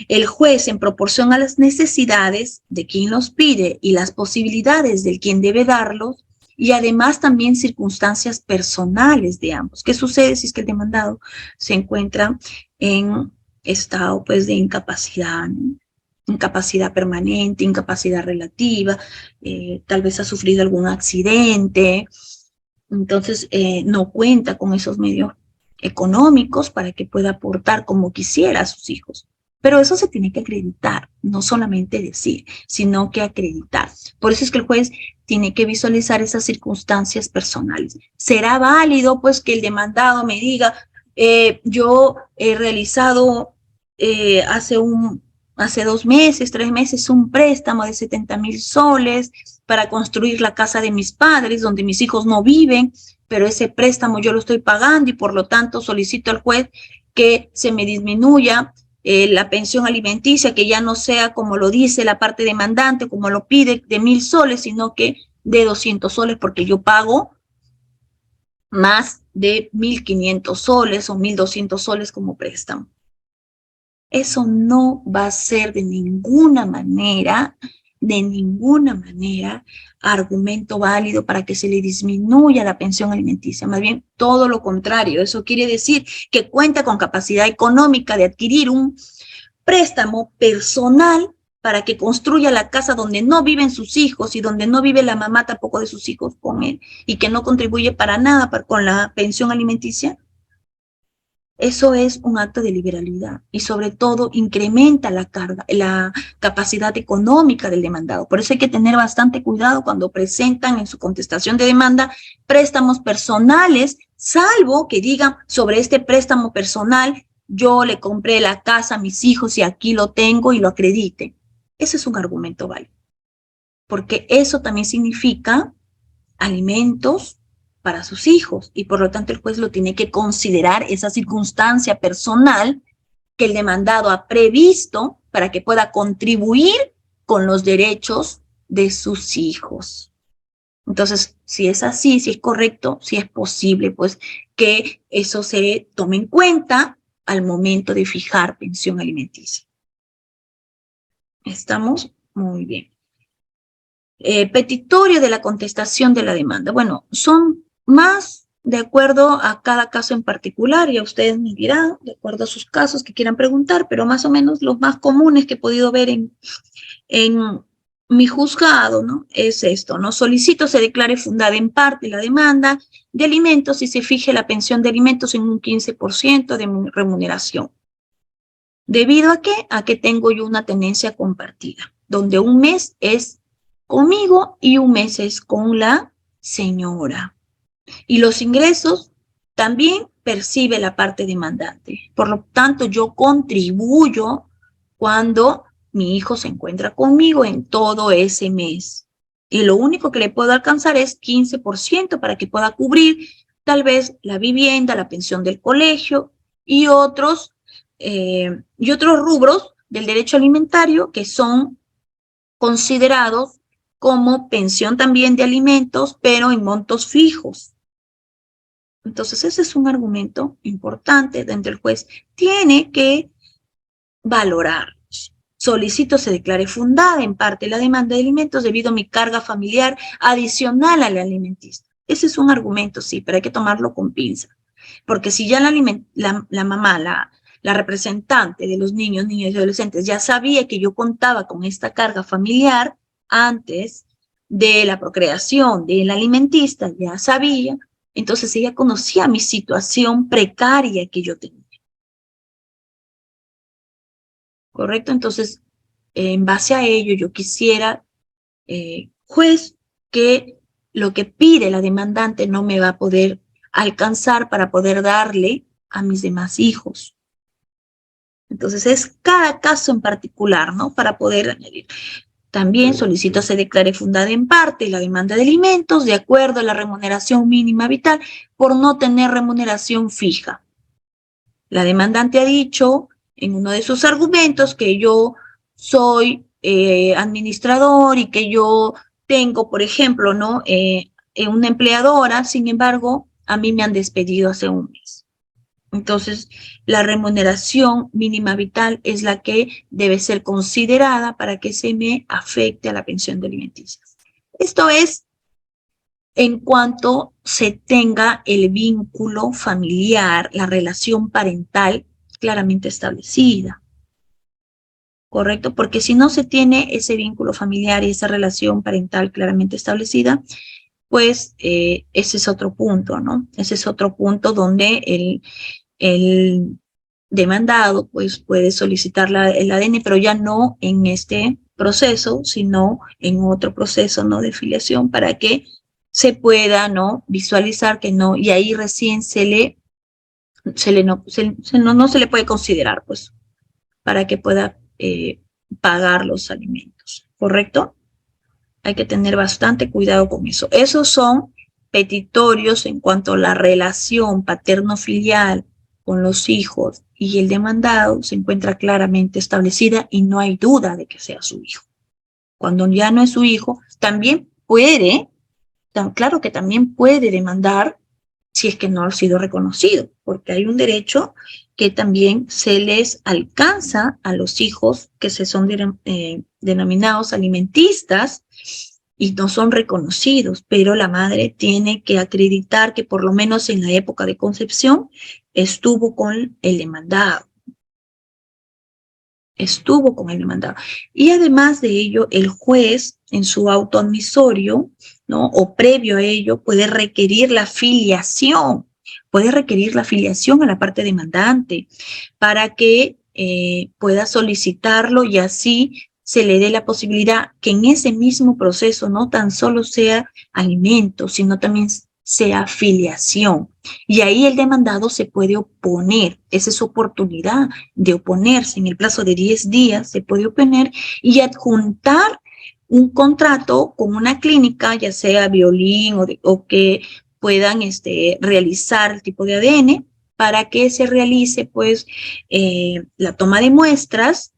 El juez, en proporción a las necesidades de quien los pide y las posibilidades del quien debe darlos, y además también circunstancias personales de ambos. ¿Qué sucede si es que el demandado se encuentra en estado pues, de incapacidad, ¿no? Incapacidad permanente, incapacidad relativa, tal vez ha sufrido algún accidente, Entonces, no cuenta con esos medios económicos para que pueda aportar como quisiera a sus hijos. Pero eso se tiene que acreditar, no solamente decir, sino que acreditar. Por eso es que el juez tiene que visualizar esas circunstancias personales. ¿Será válido, pues, que el demandado me diga, yo he realizado hace 2 meses, 3 meses, un préstamo de 70,000 soles para construir la casa de mis padres, donde mis hijos no viven, pero ese préstamo yo lo estoy pagando y por lo tanto solicito al juez que se me disminuya la pensión alimenticia, que ya no sea como lo dice la parte demandante, como lo pide, de 1,000 soles, sino que de 200 soles, porque yo pago más de 1,500 soles o 1,200 soles como préstamo. Eso no va a ser de ninguna manera, argumento válido para que se le disminuya la pensión alimenticia. Más bien, todo lo contrario. Eso quiere decir que cuenta con capacidad económica de adquirir un préstamo personal para que construya la casa donde no viven sus hijos y donde no vive la mamá tampoco de sus hijos con él y que no contribuye para nada con la pensión alimenticia. Eso es un acto de liberalidad y sobre todo incrementa la carga, la capacidad económica del demandado. Por eso hay que tener bastante cuidado cuando presentan en su contestación de demanda préstamos personales, salvo que digan sobre este préstamo personal, yo le compré la casa a mis hijos y aquí lo tengo y lo acredite. Ese es un argumento válido, porque eso también significa alimentos para sus hijos y por lo tanto el juez lo tiene que considerar esa circunstancia personal que el demandado ha previsto para que pueda contribuir con los derechos de sus hijos. Entonces, si es así, si es correcto, si es posible, pues que eso se tome en cuenta al momento de fijar pensión alimenticia. ¿Estamos? Muy bien. Petitorio de la contestación de la demanda. Bueno, son más de acuerdo a cada caso en particular, y a ustedes me dirán, de acuerdo a sus casos que quieran preguntar, pero más o menos los más comunes que he podido ver en mi juzgado, ¿no? Es esto, ¿no? Solicito se declare fundada en parte la demanda de alimentos y se fije la pensión de alimentos en un 15% de mi remuneración. ¿Debido a qué? A que tengo yo una tenencia compartida, donde un mes es conmigo y un mes es con la señora. Y los ingresos también percibe la parte demandante. Por lo tanto, yo contribuyo cuando mi hijo se encuentra conmigo en todo ese mes. Y lo único que le puedo alcanzar es 15% para que pueda cubrir tal vez la vivienda, la pensión del colegio y otros rubros del derecho alimentario que son considerados como pensión también de alimentos, pero en montos fijos. Entonces, ese es un argumento importante donde el juez tiene que valorar. Solicito se declare fundada en parte la demanda de alimentos debido a mi carga familiar adicional a la alimenticia. Ese es un argumento, sí, pero hay que tomarlo con pinza. Porque si ya la mamá, la representante de los niños y adolescentes ya sabía que yo contaba con esta carga familiar antes de la procreación del alimentista, ya sabía, entonces ella conocía mi situación precaria que yo tenía. ¿Correcto? Entonces, en base a ello, yo quisiera, juez, que lo que pide la demandante no me va a poder alcanzar para poder darle a mis demás hijos. Entonces, es cada caso en particular, ¿no? Para poder añadir. También solicito se declare fundada en parte la demanda de alimentos de acuerdo a la remuneración mínima vital por no tener remuneración fija. La demandante ha dicho en uno de sus argumentos que yo soy administrador y que yo tengo, por ejemplo, ¿no? Una empleadora, sin embargo, a mí me han despedido hace un mes. Entonces, la remuneración mínima vital es la que debe ser considerada para que se me afecte a la pensión de alimenticia. Esto es en cuanto se tenga el vínculo familiar, la relación parental claramente establecida. ¿Correcto? Porque si no se tiene ese vínculo familiar y esa relación parental claramente establecida, pues ese es otro punto, ¿no? Ese es otro punto donde el demandado pues puede solicitar el ADN, pero ya no en este proceso, sino en otro proceso, ¿no? De filiación para que se pueda, ¿no? Visualizar que no, y ahí recién no se le puede considerar, pues, para que pueda pagar los alimentos, ¿correcto? Hay que tener bastante cuidado con eso. Esos son petitorios en cuanto a la relación paterno-filial con los hijos y el demandado se encuentra claramente establecida y no hay duda de que sea su hijo. Cuando ya no es su hijo, también puede, claro que también puede demandar si es que no ha sido reconocido, porque hay un derecho que también se les alcanza a los hijos que se son denominados alimentistas y no son reconocidos, pero la madre tiene que acreditar que por lo menos en la época de concepción estuvo con el demandado. Estuvo con el demandado. Y además de ello, el juez en su auto admisorio, ¿no? O previo a ello, puede requerir la filiación a la parte demandante para que pueda solicitarlo y así se le dé la posibilidad que en ese mismo proceso no tan solo sea alimento, sino también sea filiación. Y ahí el demandado se puede oponer, esa es su oportunidad de oponerse. En el plazo de 10 días se puede oponer y adjuntar un contrato con una clínica, ya sea Biolin o que puedan realizar el tipo de ADN para que se realice pues la toma de muestras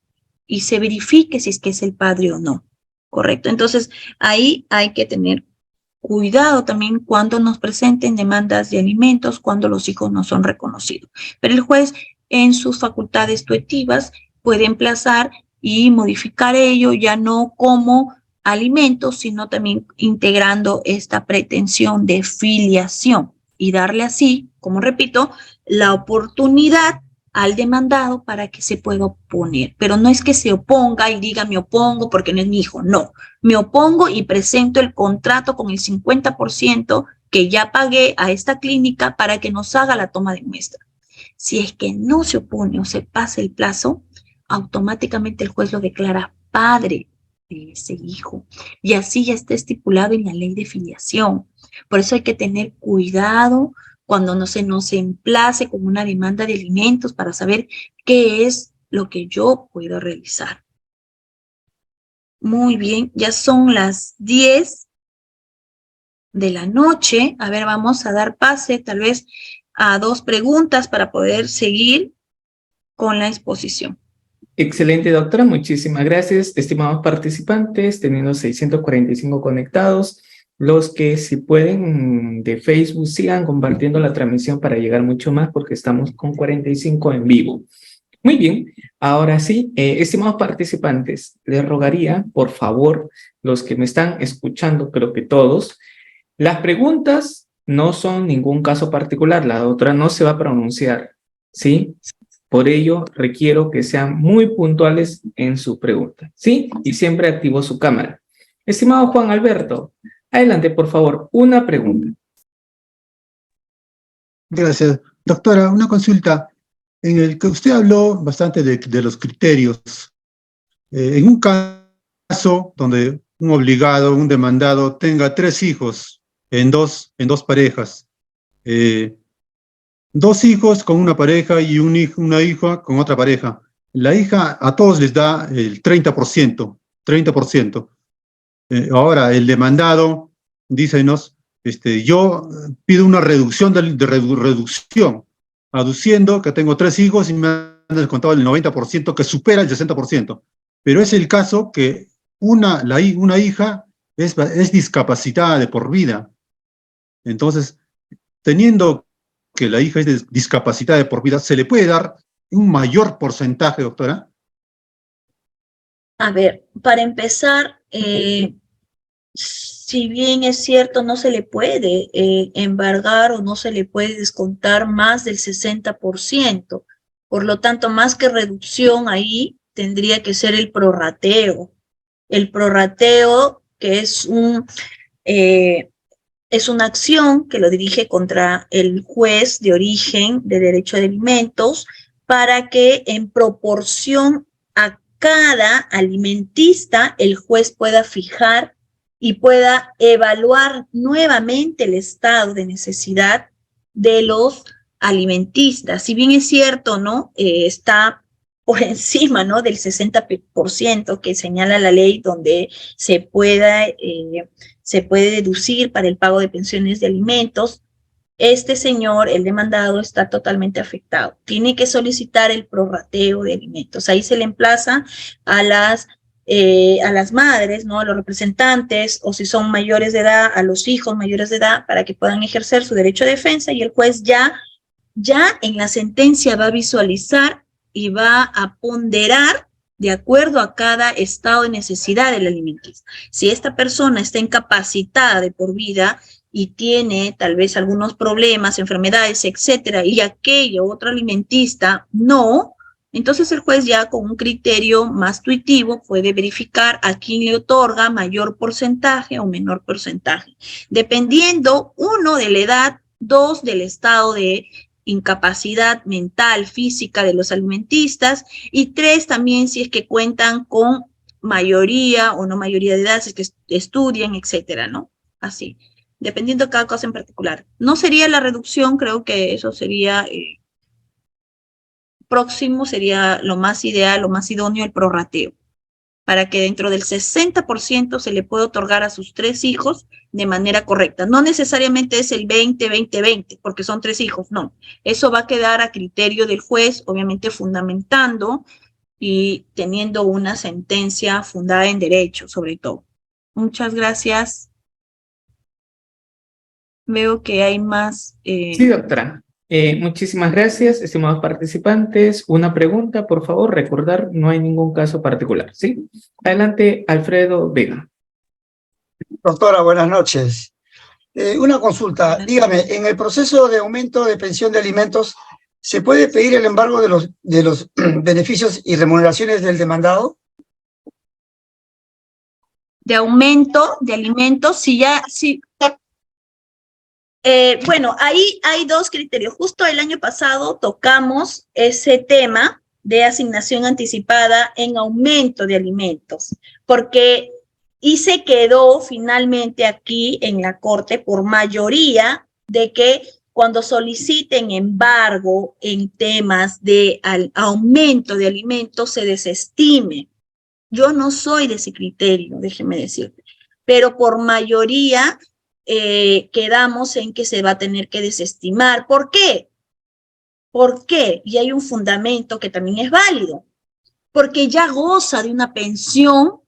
y se verifique si es que es el padre o no, ¿correcto? Entonces ahí hay que tener cuidado también cuando nos presenten demandas de alimentos, cuando los hijos no son reconocidos. Pero el juez en sus facultades tuitivas puede emplazar y modificar ello ya no como alimentos, sino también integrando esta pretensión de filiación y darle así, como repito, la oportunidad al demandado para que se pueda oponer. Pero no es que se oponga y diga me opongo porque no es mi hijo, no. Me opongo y presento el contrato con el 50% que ya pagué a esta clínica para que nos haga la toma de muestra. Si es que no se opone o se pasa el plazo, automáticamente el juez lo declara padre de ese hijo. Y así ya está estipulado en la ley de filiación. Por eso hay que tener cuidado cuando no se nos emplace con una demanda de alimentos para saber qué es lo que yo puedo realizar. Muy bien, ya son las 10 de la noche. A ver, vamos a dar pase tal vez a 2 preguntas para poder seguir con la exposición. Excelente, doctora. Muchísimas gracias. Estimados participantes, teniendo 645 conectados, los que si pueden de Facebook sigan compartiendo la transmisión para llegar mucho más porque estamos con 45 en vivo. Muy bien, ahora sí, estimados participantes, les rogaría, por favor, los que me están escuchando, creo que todos, las preguntas no son ningún caso particular, la doctora no se va a pronunciar, ¿sí? Por ello, requiero que sean muy puntuales en su pregunta, ¿sí? Y siempre activo su cámara. Estimado Juan Alberto, adelante, por favor, una pregunta. Gracias. Doctora, una consulta. En el que usted habló bastante de los criterios. En un caso donde un obligado, un demandado, tenga 3 hijos en dos parejas, 2 hijos con una pareja y una hija con otra pareja, la hija a todos les da el 30%. Ahora, el demandado, dícenos, yo pido una reducción reducción, aduciendo que tengo 3 hijos y me han descontado el 90%, que supera el 60%. Pero es el caso que una hija es discapacitada de por vida. Entonces, teniendo que la hija es discapacitada de por vida, ¿se le puede dar un mayor porcentaje, doctora? A ver, para empezar, si bien es cierto, no se le puede embargar o no se le puede descontar más del 60%. Por lo tanto, más que reducción ahí tendría que ser el prorrateo. El prorrateo, que es Es una acción que lo dirige contra el juez de origen de derecho de alimentos para que en proporción a cada alimentista el juez pueda fijar y pueda evaluar nuevamente el estado de necesidad de los alimentistas. Si bien es cierto, ¿no? Está por encima, ¿no? Del 60% que señala la ley donde se puede deducir para el pago de pensiones de alimentos. Este señor, el demandado, está totalmente afectado. Tiene que solicitar el prorrateo de alimentos. Ahí se le emplaza a las madres, ¿no? A los representantes, o si son mayores de edad, a los hijos mayores de edad, para que puedan ejercer su derecho de defensa, y el juez ya en la sentencia va a visualizar y va a ponderar de acuerdo a cada estado de necesidad del alimentista. Si esta persona está incapacitada de por vida y tiene tal vez algunos problemas, enfermedades, etcétera, y aquello otro alimentista no, entonces el juez ya con un criterio más tuitivo puede verificar a quién le otorga mayor porcentaje o menor porcentaje, dependiendo, uno, de la edad, dos, del estado de incapacidad mental, física de los alimentistas, y tres, también si es que cuentan con mayoría o no mayoría de edad, si es que estudian, etcétera, ¿no? Así, dependiendo de cada cosa en particular. No sería la reducción, creo que eso sería próximo, sería lo más ideal, lo más idóneo, el prorrateo, para que dentro del 60% se le pueda otorgar a sus 3 hijos de manera correcta. No necesariamente es el 20-20-20, porque son 3 hijos, no. Eso va a quedar a criterio del juez, obviamente fundamentando y teniendo una sentencia fundada en derecho, sobre todo. Muchas gracias. Veo que hay más. Sí, doctora. Muchísimas gracias, estimados participantes. Una pregunta, por favor, recordar, no hay ningún caso particular, ¿sí? Adelante, Alfredo Vega. Doctora, buenas noches. Una consulta, dígame, en el proceso de aumento de pensión de alimentos, ¿se puede pedir el embargo de los beneficios y remuneraciones del demandado? De aumento de alimentos, sí. Bueno, ahí hay dos criterios. Justo el año pasado tocamos ese tema de asignación anticipada en aumento de alimentos, porque se quedó finalmente aquí en la Corte por mayoría de que cuando soliciten embargo en temas de aumento de alimentos se desestime. Yo no soy de ese criterio, déjeme decirte, pero por mayoría quedamos en que se va a tener que desestimar. ¿Por qué? ¿Por qué? Y hay un fundamento que también es válido, porque ya goza de una pensión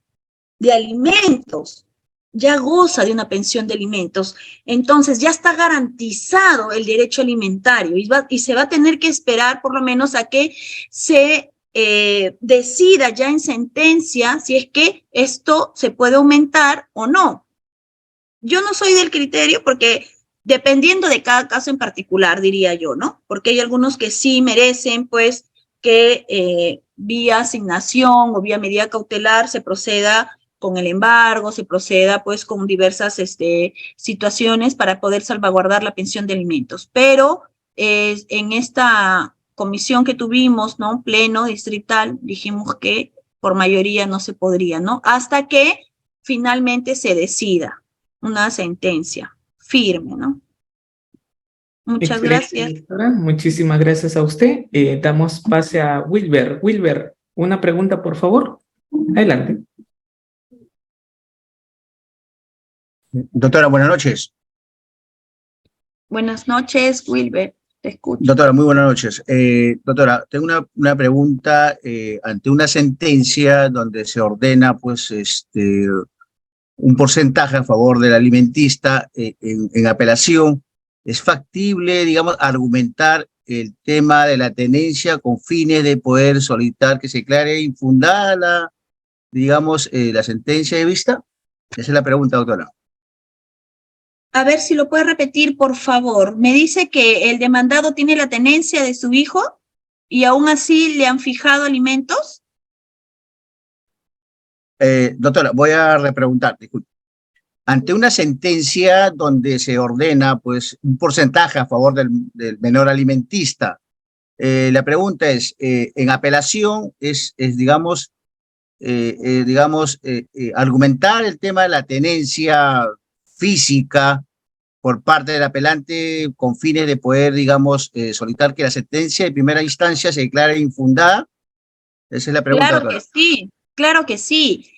de alimentos, ya goza de una pensión de alimentos, entonces ya está garantizado el derecho alimentario y se va a tener que esperar por lo menos a que se decida ya en sentencia si es que esto se puede aumentar o no. Yo no soy del criterio porque dependiendo de cada caso en particular, diría yo, ¿no? Porque hay algunos que sí merecen, pues, que vía asignación o vía medida cautelar se proceda con el embargo, se proceda, pues, con diversas situaciones para poder salvaguardar la pensión de alimentos. Pero en esta comisión que tuvimos, ¿no? Pleno distrital, dijimos que por mayoría no se podría, ¿no? Hasta que finalmente se decida una sentencia firme, ¿no? Muchas gracias. Doctora. Muchísimas gracias a usted. Damos pase a Wilber. Wilber, una pregunta, por favor. Adelante. Doctora, buenas noches. Buenas noches, Wilber. Te escucho. Doctora, muy buenas noches. Doctora, tengo una pregunta ante una sentencia donde se ordena, pues, un porcentaje a favor del alimentista en apelación. ¿Es factible, digamos, argumentar el tema de la tenencia con fines de poder solicitar que se declare infundada la sentencia de vista? Esa es la pregunta, doctora. A ver si lo puede repetir, por favor. Me dice que el demandado tiene la tenencia de su hijo y aún así le han fijado alimentos. Doctora, voy a repreguntar, disculpe. ante una sentencia donde se ordena pues un porcentaje a favor del menor alimentista, la pregunta es, en apelación digamos, argumentar el tema de la tenencia física por parte del apelante con fines de poder, digamos, solicitar que la sentencia de primera instancia se declare infundada. Esa es la pregunta. Claro que sí, claro que sí.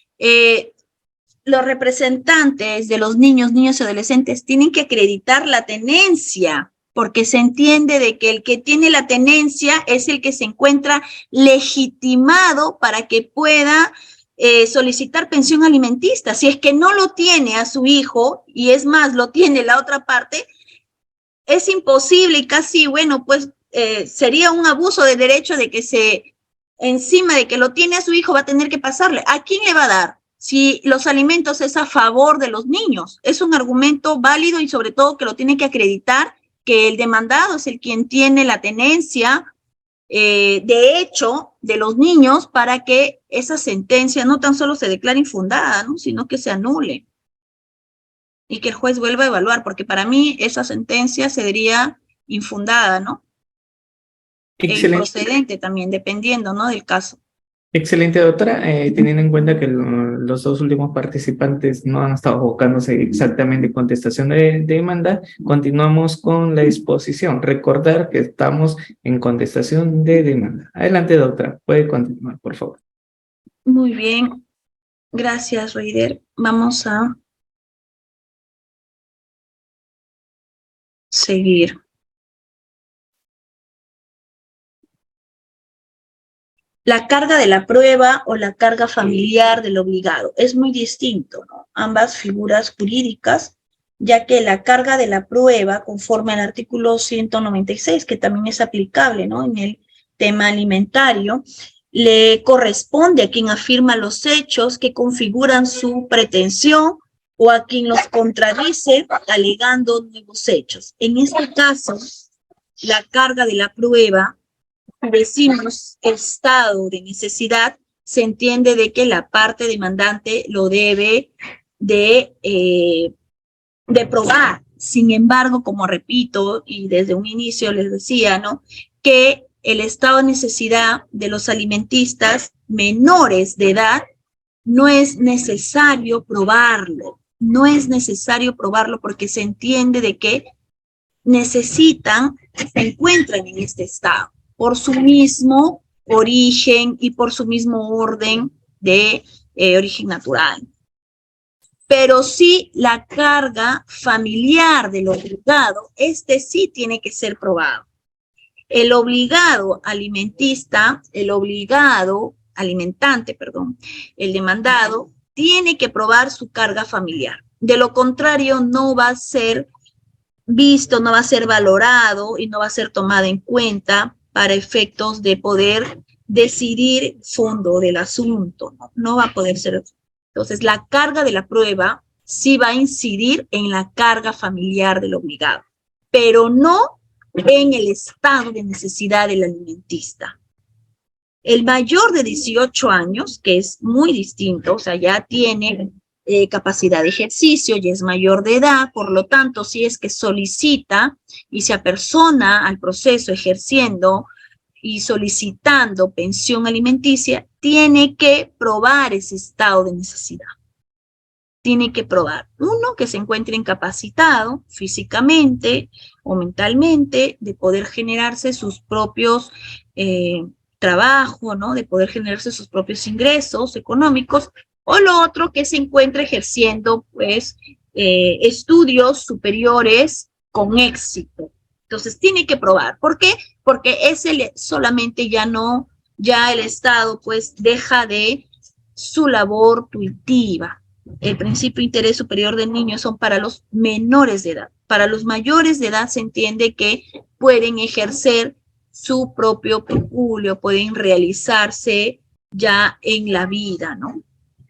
Los representantes de los niños y adolescentes tienen que acreditar la tenencia, porque se entiende de que el que tiene la tenencia es el que se encuentra legitimado para que pueda solicitar pensión alimenticia. Si es que no lo tiene a su hijo, y es más, lo tiene la otra parte, es imposible y casi, bueno, pues sería un abuso de derecho de que encima de que lo tiene a su hijo, va a tener que pasarle. ¿A quién le va a dar? Si los alimentos es a favor de los niños, es un argumento válido y sobre todo que lo tiene que acreditar que el demandado es el quien tiene la tenencia de hecho de los niños para que esa sentencia no tan solo se declare infundada, ¿no? Sino que se anule y que el juez vuelva a evaluar, porque para mí esa sentencia sería infundada, ¿no? Excelente. Procedente también, dependiendo, ¿no? Del caso. Excelente, doctora. Teniendo en cuenta que los dos últimos participantes no han estado abocándose exactamente en contestación de demanda, continuamos con la exposición. Recordar que estamos en contestación de demanda. Adelante, doctora. Puede continuar, por favor. Muy bien. Gracias, Reider. Vamos a seguir. La carga de la prueba o la carga familiar del obligado es muy distinto, ¿no? Ambas figuras jurídicas, ya que la carga de la prueba, conforme al artículo 196, que también es aplicable, ¿no? En el tema alimentario, le corresponde a quien afirma los hechos que configuran su pretensión o a quien los contradice alegando nuevos hechos. En este caso, la carga de la prueba, decimos estado de necesidad, se entiende de que la parte demandante lo debe de probar. Sin embargo, como repito, y desde un inicio les decía, ¿no? Que el estado de necesidad de los alimentistas menores de edad no es necesario probarlo. No es necesario probarlo porque se entiende de que necesitan, se encuentran en este estado por su mismo origen y por su mismo orden de origen natural. Pero sí la carga familiar del obligado, sí tiene que ser probado. El obligado alimentista, el obligado alimentante, perdón, el demandado, tiene que probar su carga familiar. De lo contrario, no va a ser visto, no va a ser valorado y no va a ser tomado en cuenta para efectos de poder decidir fondo del asunto, ¿no? No va a poder ser. Entonces, la carga de la prueba sí va a incidir en la carga familiar del obligado, pero no en el estado de necesidad del alimentista. El mayor de 18 años, que es muy distinto, o sea, ya tiene capacidad de ejercicio, ya es mayor de edad, por lo tanto, si es que solicita y se apersona al proceso ejerciendo y solicitando pensión alimenticia, tiene que probar ese estado de necesidad. Tiene que probar, uno, que se encuentre incapacitado físicamente o mentalmente de poder generarse sus propios trabajos, ¿no? De poder generarse sus propios ingresos económicos, o lo otro, que se encuentre ejerciendo, pues, estudios superiores con éxito. Entonces, tiene que probar. ¿Por qué? Porque solamente ya el Estado, pues, deja de su labor tuitiva. El principio de interés superior del niño son para los menores de edad. Para los mayores de edad se entiende que pueden ejercer su propio peculio, pueden realizarse ya en la vida, ¿no?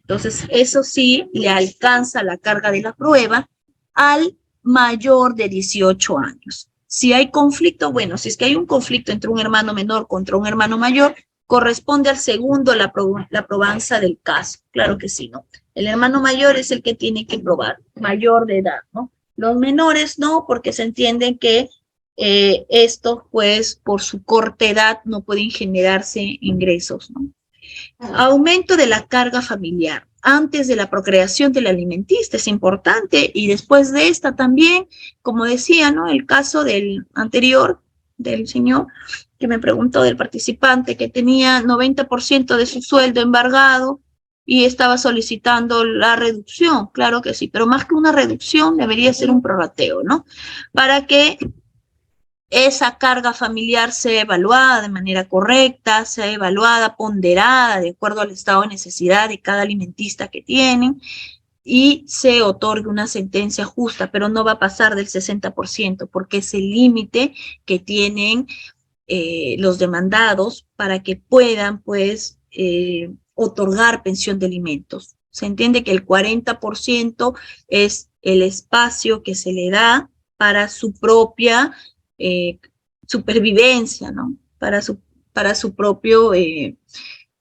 Entonces, eso sí le alcanza la carga de la prueba al mayor de 18 años. Si hay conflicto, bueno, si es que hay un conflicto entre un hermano menor contra un hermano mayor, corresponde al segundo la probanza del caso. Claro que sí, ¿no? El hermano mayor es el que tiene que probar, mayor de edad, ¿no? Los menores no, porque se entiende que estos, pues, por su corta edad no pueden generarse ingresos, ¿no? Aumento de la carga familiar. Antes de la procreación del alimentista es importante y después de esta también, como decía, ¿no? El caso del anterior, del señor que me preguntó, del participante que tenía 90% de su sueldo embargado y estaba solicitando la reducción, claro que sí, pero más que una reducción debería ser un prorrateo, ¿no? Para que esa carga familiar sea evaluada de manera correcta, sea evaluada, ponderada de acuerdo al estado de necesidad de cada alimentista que tienen y se otorgue una sentencia justa, pero no va a pasar del 60% porque es el límite que tienen los demandados para que puedan, pues, otorgar pensión de alimentos. Se entiende que el 40% es el espacio que se le da para su propia supervivencia, ¿no? Para su propio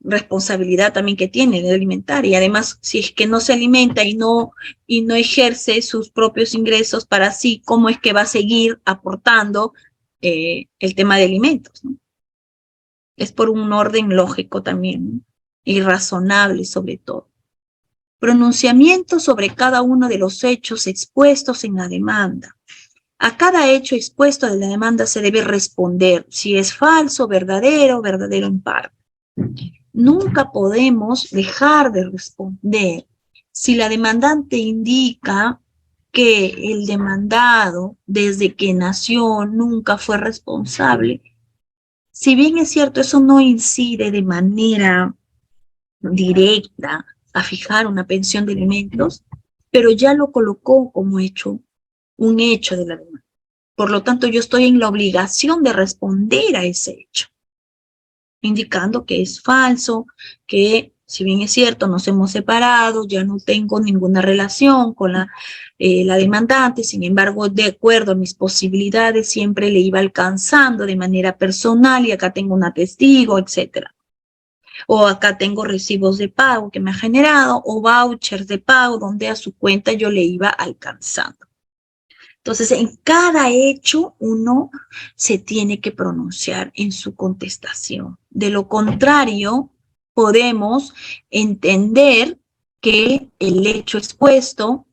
responsabilidad también que tiene de alimentar. Y además, si es que no se alimenta y no ejerce sus propios ingresos para sí, ¿cómo es que va a seguir aportando el tema de alimentos, ¿no? Es por un orden lógico también, ¿no? Y razonable sobre todo. Pronunciamiento sobre cada uno de los hechos expuestos en la demanda. A cada hecho expuesto de la demanda se debe responder si es falso, verdadero en parte. Nunca podemos dejar de responder si la demandante indica que el demandado, desde que nació, nunca fue responsable. Si bien es cierto, eso no incide de manera directa a fijar una pensión de alimentos, pero ya lo colocó como hecho, un hecho de la demanda. Por lo tanto, yo estoy en la obligación de responder a ese hecho, indicando que es falso, que si bien es cierto, nos hemos separado, ya no tengo ninguna relación con la demandante, sin embargo, de acuerdo a mis posibilidades, siempre le iba alcanzando de manera personal y acá tengo una testigo, etcétera. O acá tengo recibos de pago que me ha generado o vouchers de pago donde a su cuenta yo le iba alcanzando. Entonces, en cada hecho uno se tiene que pronunciar en su contestación. De lo contrario, podemos entender que el hecho expuesto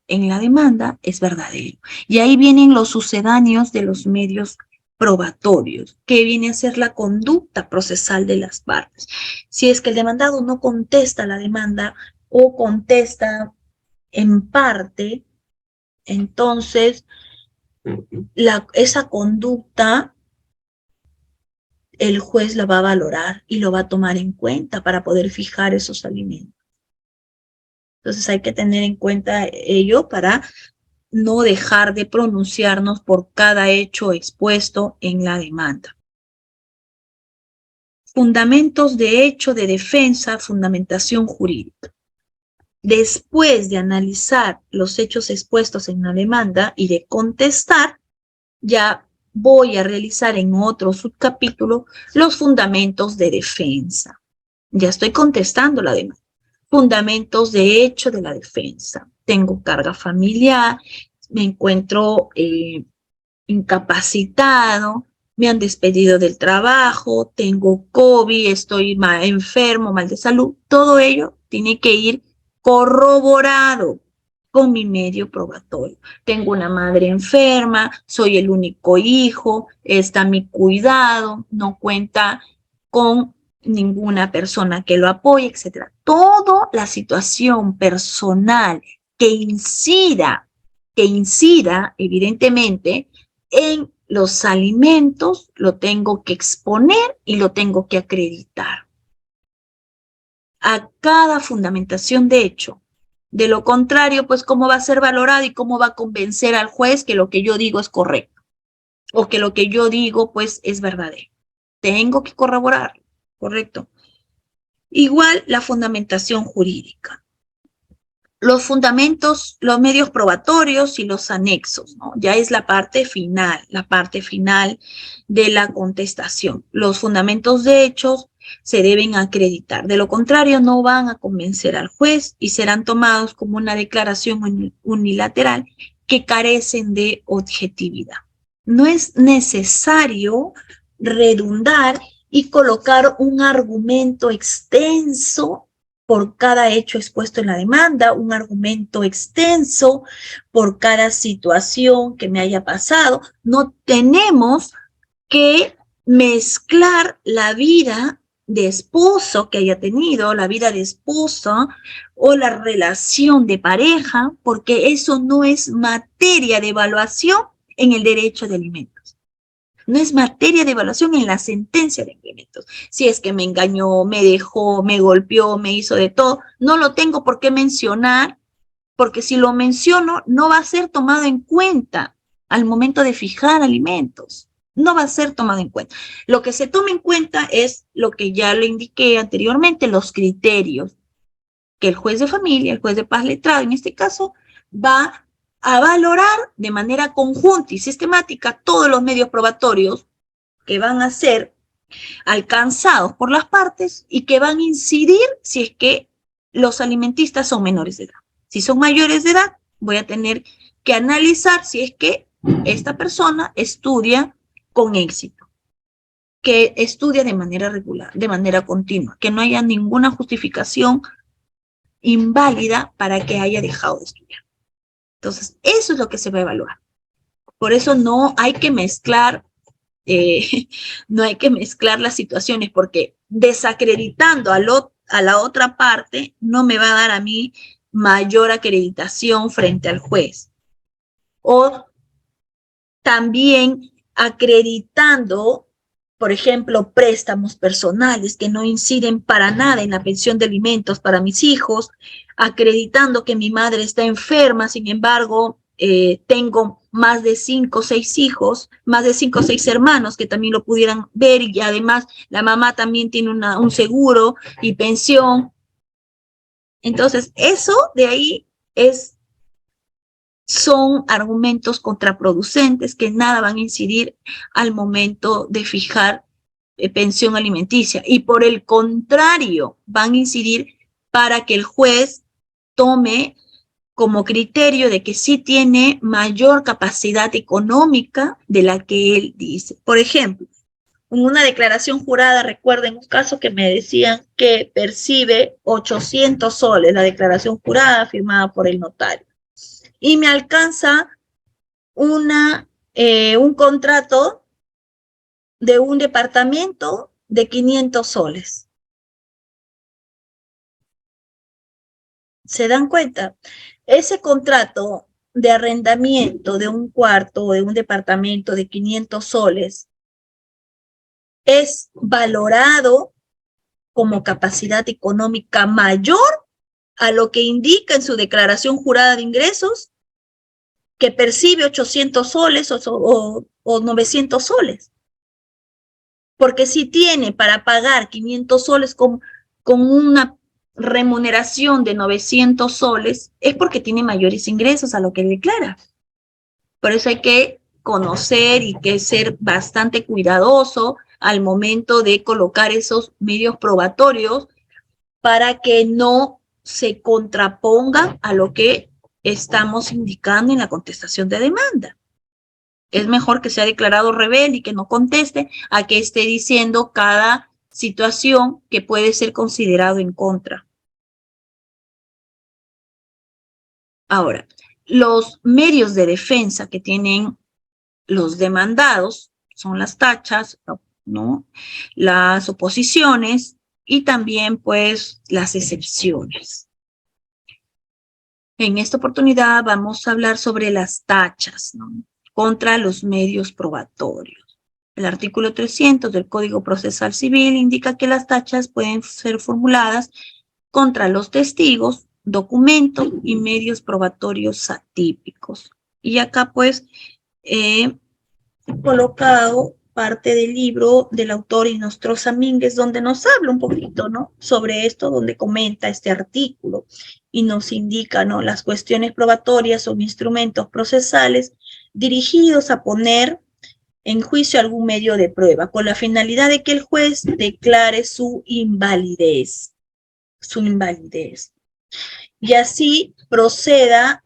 en la demanda es verdadero. Y ahí vienen los sucedáneos de los medios probatorios, que viene a ser la conducta procesal de las partes. Si es que el demandado no contesta la demanda o contesta en parte, entonces esa conducta el juez la va a valorar y lo va a tomar en cuenta para poder fijar esos alimentos. Entonces hay que tener en cuenta ello para no dejar de pronunciarnos por cada hecho expuesto en la demanda. Fundamentos de hecho de defensa, fundamentación jurídica. Después de analizar los hechos expuestos en la demanda y de contestar, ya voy a realizar en otro subcapítulo los fundamentos de defensa. Ya estoy contestando la demanda. Fundamentos de hecho de la defensa. Tengo carga familiar, me encuentro incapacitado, me han despedido del trabajo, tengo COVID, estoy enfermo, mal de salud. Todo ello tiene que ir corroborado con mi medio probatorio. Tengo una madre enferma, soy el único hijo, está a mi cuidado, no cuenta con ninguna persona que lo apoye, etc. Toda la situación personal que incida evidentemente en los alimentos, lo tengo que exponer y lo tengo que acreditar. A cada fundamentación de hecho. De lo contrario, pues, ¿cómo va a ser valorado y cómo va a convencer al juez que lo que yo digo es correcto? O que lo que yo digo, pues, es verdadero. Tengo que corroborarlo, ¿correcto? Igual la fundamentación jurídica. los fundamentos, los medios probatorios y los anexos, ¿no? Ya es la parte final de la contestación. Los fundamentos de hechos se deben acreditar. De lo contrario, no van a convencer al juez y serán tomados como una declaración unilateral que carecen de objetividad. No es necesario redundar y colocar un argumento extenso por cada hecho expuesto en la demanda, un argumento extenso por cada situación que me haya pasado. No tenemos que mezclar la vida de esposo que haya tenido, la vida de esposa o la relación de pareja, porque eso no es materia de evaluación en el derecho de alimentos. No es materia de evaluación en la sentencia de alimentos. Si es que me engañó, me dejó, me golpeó, me hizo de todo, no lo tengo por qué mencionar, porque si lo menciono, no va a ser tomado en cuenta al momento de fijar alimentos. No va a ser tomado en cuenta. Lo que se toma en cuenta es lo que ya le indiqué anteriormente, los criterios que el juez de familia, el juez de paz letrado, en este caso, va a valorar de manera conjunta y sistemática todos los medios probatorios que van a ser alcanzados por las partes y que van a incidir si es que los alimentistas son menores de edad. Si son mayores de edad, voy a tener que analizar si es que esta persona estudia con éxito, que estudia de manera regular, de manera continua, que no haya ninguna justificación inválida para que haya dejado de estudiar. Entonces, eso es lo que se va a evaluar. Por eso no hay que mezclar, no hay que mezclar las situaciones, porque desacreditando a la otra parte no me va a dar a mí mayor acreditación frente al juez. O también acreditando, por ejemplo, préstamos personales que no inciden para nada en la pensión de alimentos para mis hijos, acreditando que mi madre está enferma, sin embargo, tengo más de 5 o 6 hijos, más de 5 o 6 hermanos que también lo pudieran ver y además la mamá también tiene un seguro y pensión. Entonces, eso de ahí son argumentos contraproducentes que nada van a incidir al momento de fijar pensión alimenticia y por el contrario van a incidir para que el juez tome como criterio de que sí tiene mayor capacidad económica de la que él dice. Por ejemplo, en una declaración jurada, recuerden un caso que me decían que percibe 800 soles, la declaración jurada firmada por el notario. Y me alcanza un contrato de un departamento de 500 soles. ¿Se dan cuenta? Ese contrato de arrendamiento de un cuarto o de un departamento de 500 soles es valorado como capacidad económica mayor a lo que indica en su declaración jurada de ingresos, que percibe 800 soles o 900 soles. Porque si tiene para pagar 500 soles con una remuneración de 900 soles, es porque tiene mayores ingresos a lo que declara. Por eso hay que conocer y que ser bastante cuidadoso al momento de colocar esos medios probatorios para que no se contrapongan a lo que estamos indicando en la contestación de demanda. Es mejor que sea declarado rebelde y que no conteste a que esté diciendo cada situación que puede ser considerado en contra. Ahora, los medios de defensa que tienen los demandados son las tachas, ¿no? Las oposiciones y también, pues, las excepciones. En esta oportunidad vamos a hablar sobre las tachas, ¿no?, contra los medios probatorios. El artículo 300 del Código Procesal Civil indica que las tachas pueden ser formuladas contra los testigos, documentos y medios probatorios atípicos. Y acá, pues, he colocado parte del libro del autor Inostroza Mínguez, donde nos habla un poquito, ¿no?, sobre esto, donde comenta este artículo y nos indica, ¿no?, las cuestiones probatorias son instrumentos procesales dirigidos a poner en juicio algún medio de prueba, con la finalidad de que el juez declare su invalidez, y así proceda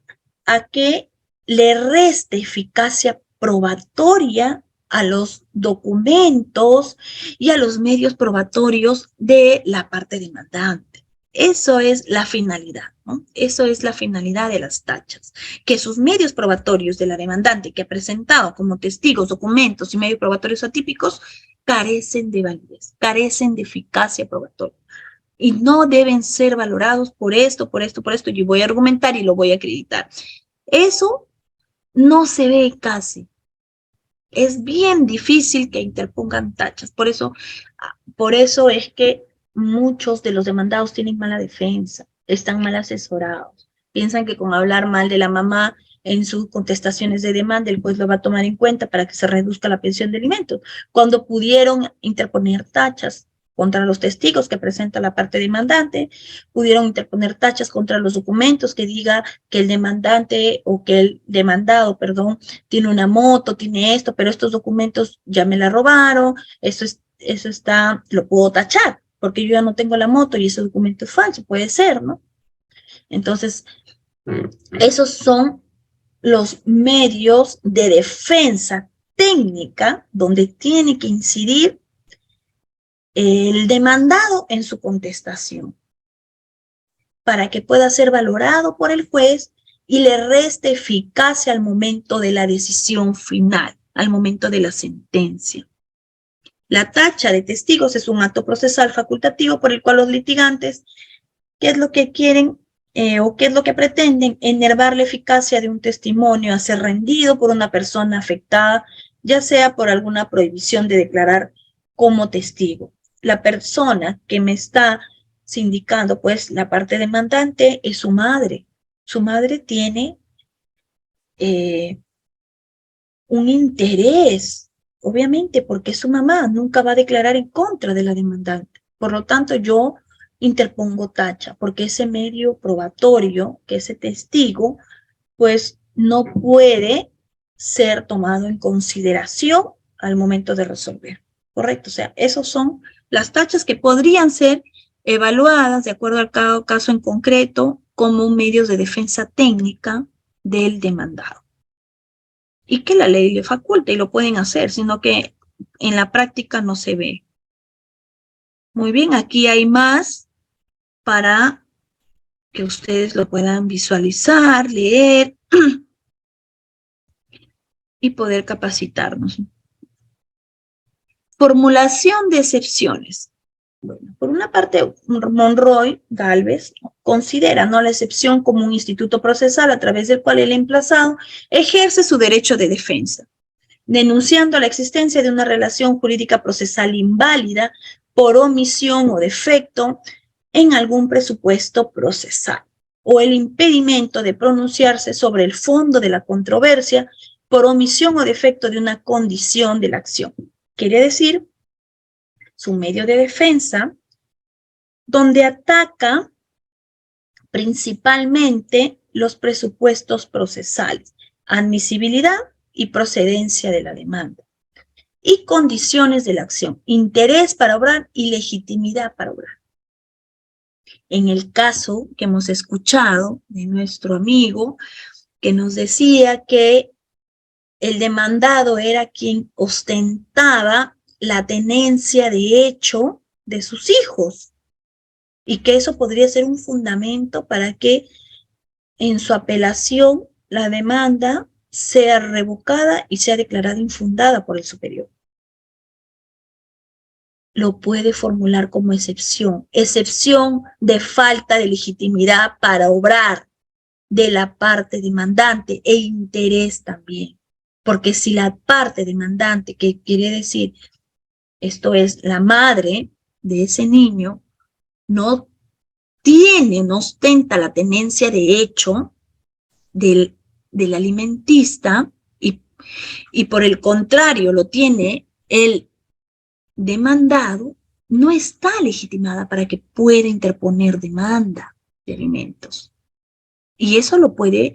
a que le reste eficacia probatoria a los documentos y a los medios probatorios de la parte demandante. Eso es la finalidad, ¿no? Eso es la finalidad de las tachas, que sus medios probatorios de la demandante que ha presentado como testigos, documentos y medios probatorios atípicos carecen de validez, carecen de eficacia probatoria y no deben ser valorados por esto, y voy a argumentar y lo voy a acreditar. Eso no se ve casi. Es bien difícil que interpongan tachas. Por eso es que muchos de los demandados tienen mala defensa, están mal asesorados. Piensan que con hablar mal de la mamá en sus contestaciones de demanda, el juez lo va a tomar en cuenta para que se reduzca la pensión de alimentos, cuando pudieron interponer tachas contra los testigos que presenta la parte demandante, pudieron interponer tachas contra los documentos que diga que el demandante o que el demandado, perdón, tiene una moto, tiene esto, pero estos documentos ya me la robaron, eso está, lo puedo tachar, porque yo ya no tengo la moto y ese documento es falso, puede ser, ¿no? Entonces, esos son los medios de defensa técnica donde tiene que incidir el demandado en su contestación para que pueda ser valorado por el juez y le reste eficacia al momento de la decisión final, al momento de la sentencia. La tacha de testigos es un acto procesal facultativo por el cual los litigantes, ¿qué es lo que quieren o qué es lo que pretenden? Enervar la eficacia de un testimonio a ser rendido por una persona afectada, ya sea por alguna prohibición de declarar como testigo. La persona que me está sindicando, pues la parte demandante es su madre. Su madre tiene un interés, obviamente, porque es su mamá, nunca va a declarar en contra de la demandante. Por lo tanto, yo interpongo tacha, porque ese medio probatorio, que ese testigo, pues no puede ser tomado en consideración al momento de resolver. Correcto, o sea, esos son las tachas que podrían ser evaluadas de acuerdo al caso en concreto como medios de defensa técnica del demandado. Y que la ley le faculta y lo pueden hacer, sino que en la práctica no se ve. Muy bien, aquí hay más para que ustedes lo puedan visualizar, leer y poder capacitarnos. Formulación de excepciones. Bueno, por una parte, Monroy Gálvez considera, ¿no?, la excepción como un instituto procesal a través del cual el emplazado ejerce su derecho de defensa, denunciando la existencia de una relación jurídica procesal inválida por omisión o defecto en algún presupuesto procesal, o el impedimento de pronunciarse sobre el fondo de la controversia por omisión o defecto de una condición de la acción. Quiere decir, su medio de defensa, donde ataca principalmente los presupuestos procesales, admisibilidad y procedencia de la demanda, y condiciones de la acción, interés para obrar y legitimidad para obrar. En el caso que hemos escuchado de nuestro amigo, que nos decía que el demandado era quien ostentaba la tenencia de hecho de sus hijos, y que eso podría ser un fundamento para que en su apelación la demanda sea revocada y sea declarada infundada por el superior. Lo puede formular como excepción de falta de legitimidad para obrar de la parte demandante e interés también. Porque si la parte demandante, que quiere decir, esto es la madre de ese niño, no ostenta la tenencia de hecho del alimentista y por el contrario lo tiene el demandado no está legitimada para que pueda interponer demanda de alimentos. Y eso lo puede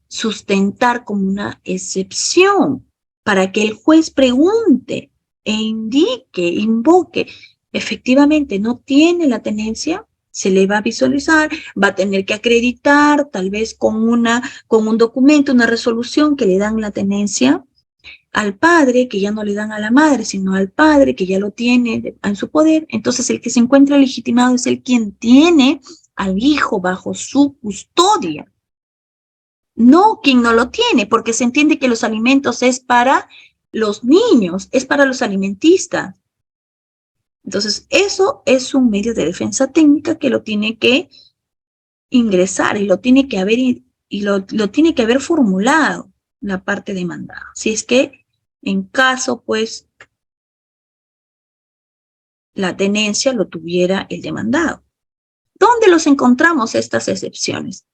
sustentar como una excepción para que el juez pregunte e indique, invoque, efectivamente no tiene la tenencia, se le va a visualizar, va a tener que acreditar, tal vez con un documento, una resolución que le dan la tenencia al padre, que ya no le dan a la madre, sino al padre, que ya lo tiene en su poder. Entonces el que se encuentra legitimado es el quien tiene al hijo bajo su custodia, no quien no lo tiene, porque se entiende que los alimentos es para los niños, es para los alimentistas. Entonces, eso es un medio de defensa técnica que lo tiene que ingresar y lo tiene que haber, lo tiene que haber formulado la parte demandada. Si es que en caso, pues, la tenencia lo tuviera el demandado. ¿Dónde los encontramos estas excepciones?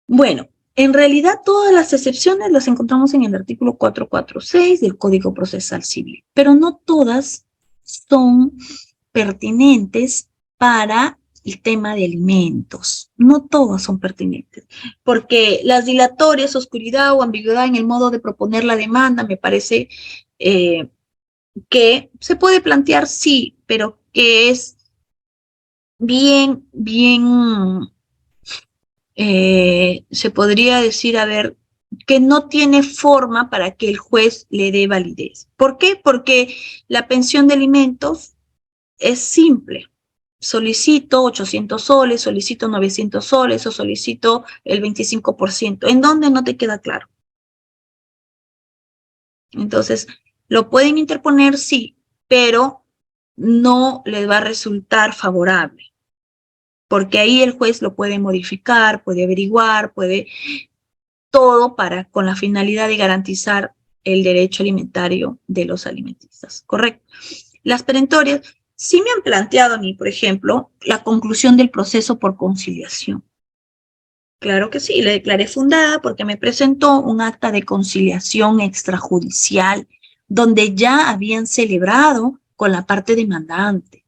Bueno, en realidad todas las excepciones las encontramos en el artículo 446 del Código Procesal Civil, pero no todas son pertinentes para el tema de alimentos. No todas son pertinentes, porque las dilatorias, oscuridad o ambigüedad en el modo de proponer la demanda me parece que se puede plantear, sí, pero que es bien, se podría decir, a ver, que no tiene forma para que el juez le dé validez. ¿Por qué? Porque la pensión de alimentos es simple. Solicito 800 soles, solicito 900 soles o solicito el 25%. ¿En dónde? No te queda claro. Entonces, lo pueden interponer, sí, pero no les va a resultar favorable, porque ahí el juez lo puede modificar, puede averiguar, puede todo con la finalidad de garantizar el derecho alimentario de los alimentistas, ¿correcto? Las perentorias sí me han planteado a mí, por ejemplo, la conclusión del proceso por conciliación. Claro que sí, le declaré fundada porque me presentó un acta de conciliación extrajudicial donde ya habían celebrado con la parte demandante.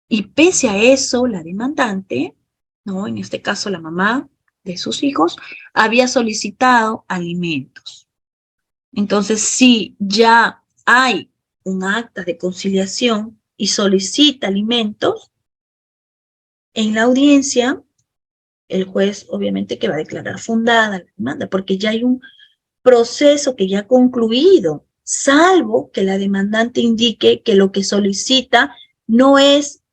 Y pese a eso, la demandante, ¿no? En este caso la mamá de sus hijos, había solicitado alimentos. Entonces, si ya hay un acta de conciliación y solicita alimentos, en la audiencia, el juez obviamente que va a declarar fundada la demanda, porque ya hay un proceso que ya ha concluido, salvo que la demandante indique que lo que solicita no es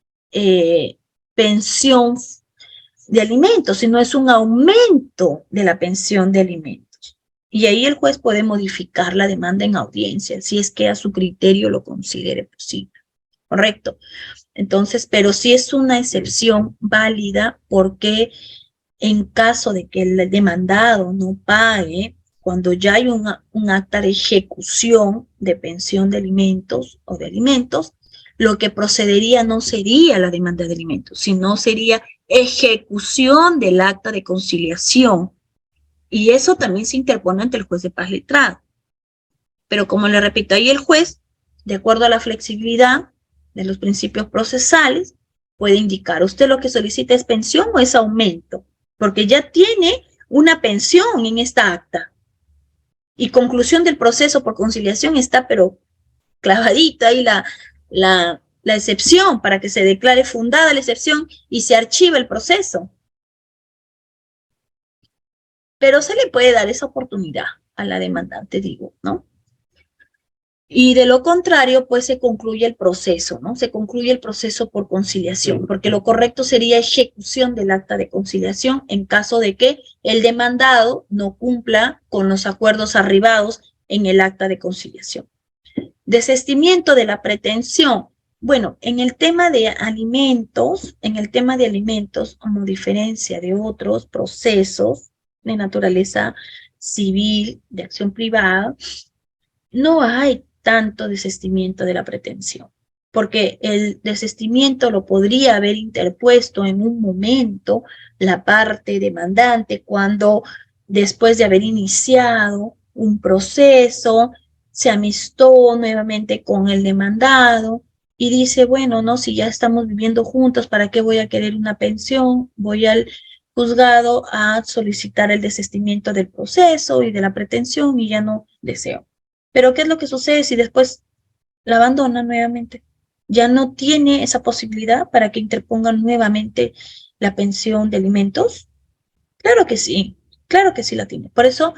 pensión de alimentos, sino es un aumento de la pensión de alimentos. Y ahí el juez puede modificar la demanda en audiencia, si es que a su criterio lo considere posible. ¿Correcto? Entonces, pero sí es una excepción válida porque en caso de que el demandado no pague, cuando ya hay un acta de ejecución de pensión de alimentos o de alimentos, lo que procedería no sería la demanda de alimentos, sino sería ejecución del acta de conciliación. Y eso también se interpone ante el juez de paz letrado. Pero como le repito, ahí el juez, de acuerdo a la flexibilidad de los principios procesales, puede indicar, ¿usted lo que solicita es pensión o es aumento? Porque ya tiene una pensión en esta acta. Y conclusión del proceso por conciliación está, pero clavadita ahí la excepción para que se declare fundada la excepción y se archiva el proceso. Pero se le puede dar esa oportunidad a la demandante, digo, ¿no? Y de lo contrario, pues se concluye el proceso, ¿no? Se concluye el proceso por conciliación, porque lo correcto sería ejecución del acta de conciliación en caso de que el demandado no cumpla con los acuerdos arribados en el acta de conciliación. Desestimiento de la pretensión. Bueno, en el tema de alimentos, como diferencia de otros procesos de naturaleza civil, de acción privada, no hay tanto desistimiento de la pretensión, porque el desistimiento lo podría haber interpuesto en un momento la parte demandante cuando después de haber iniciado un proceso se amistó nuevamente con el demandado y dice, bueno, no, si ya estamos viviendo juntos, ¿para qué voy a querer una pensión? Voy al juzgado a solicitar el desistimiento del proceso y de la pretensión y ya no deseo. Pero ¿qué es lo que sucede si después la abandona nuevamente? Ya no tiene esa posibilidad para que interpongan nuevamente la pensión de alimentos. Claro que sí la tiene. Por eso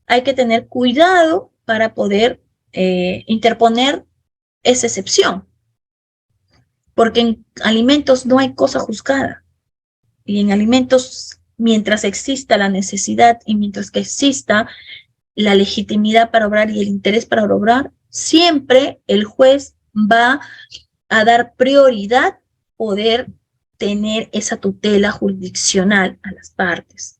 hay que tener cuidado para poder interponer esa excepción, porque en alimentos no hay cosa juzgada, y en alimentos, mientras exista la necesidad y mientras que exista la legitimidad para obrar y el interés para obrar, siempre el juez va a dar prioridad poder tener esa tutela jurisdiccional a las partes.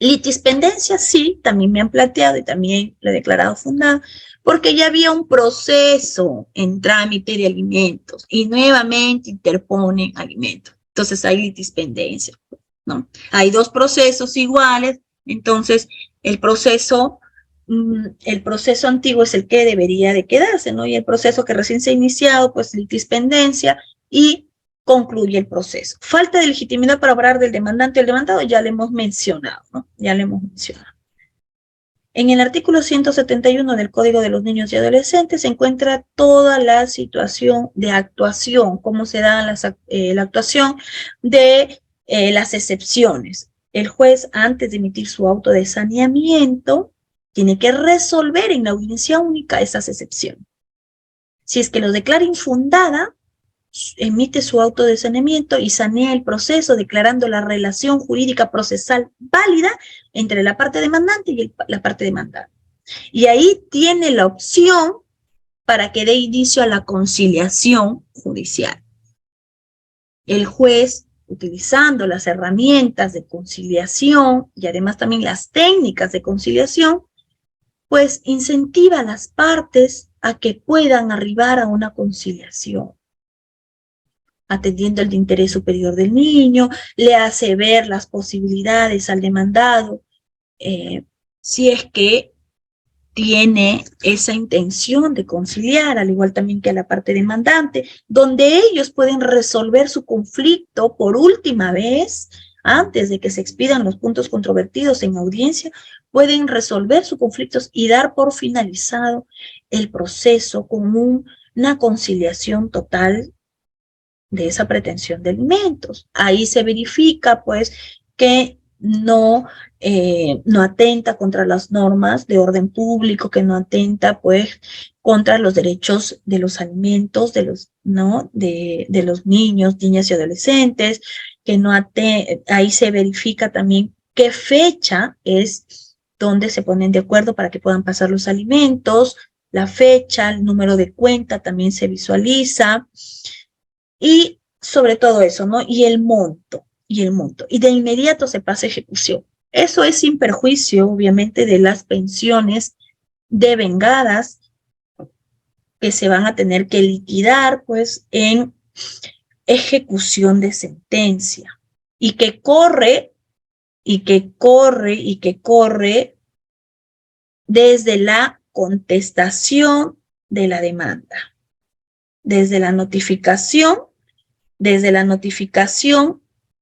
Litispendencia, sí, también me han planteado y también lo he declarado fundada, porque ya había un proceso en trámite de alimentos y nuevamente interponen alimentos. Entonces hay litispendencia, ¿no? Hay dos procesos iguales, entonces el proceso antiguo es el que debería de quedarse, ¿no? Y el proceso que recién se ha iniciado, pues litispendencia y concluye el proceso. Falta de legitimidad para obrar del demandante o el demandado, ya le hemos mencionado, ¿no? Ya le hemos mencionado. En el artículo 171 del Código de los Niños y Adolescentes se encuentra toda la situación de actuación, cómo se da la actuación de las excepciones. El juez, antes de emitir su auto de saneamiento, tiene que resolver en la audiencia única esas excepciones. Si es que lo declara infundada, emite su auto de saneamiento y sanea el proceso declarando la relación jurídica procesal válida entre la parte demandante y la parte demandada. Y ahí tiene la opción para que dé inicio a la conciliación judicial. El juez, utilizando las herramientas de conciliación y además también las técnicas de conciliación, pues incentiva a las partes a que puedan arribar a una conciliación, atendiendo el interés superior del niño, le hace ver las posibilidades al demandado, si es que tiene esa intención de conciliar, al igual también que a la parte demandante, donde ellos pueden resolver su conflicto por última vez, antes de que se expidan los puntos controvertidos en audiencia, pueden resolver sus conflictos y dar por finalizado el proceso con una conciliación total de esa pretensión de alimentos. Ahí se verifica, pues, que no atenta contra las normas de orden público, que no atenta, pues, contra los derechos de los alimentos, de los niños, niñas y adolescentes, ahí se verifica también qué fecha es donde se ponen de acuerdo para que puedan pasar los alimentos, la fecha, el número de cuenta también se visualiza, y sobre todo eso, ¿no? Y el monto. Y de inmediato se pasa a ejecución. Eso es sin perjuicio, obviamente, de las pensiones devengadas que se van a tener que liquidar, pues, en ejecución de sentencia. Y que corre desde la contestación de la demanda. Desde la notificación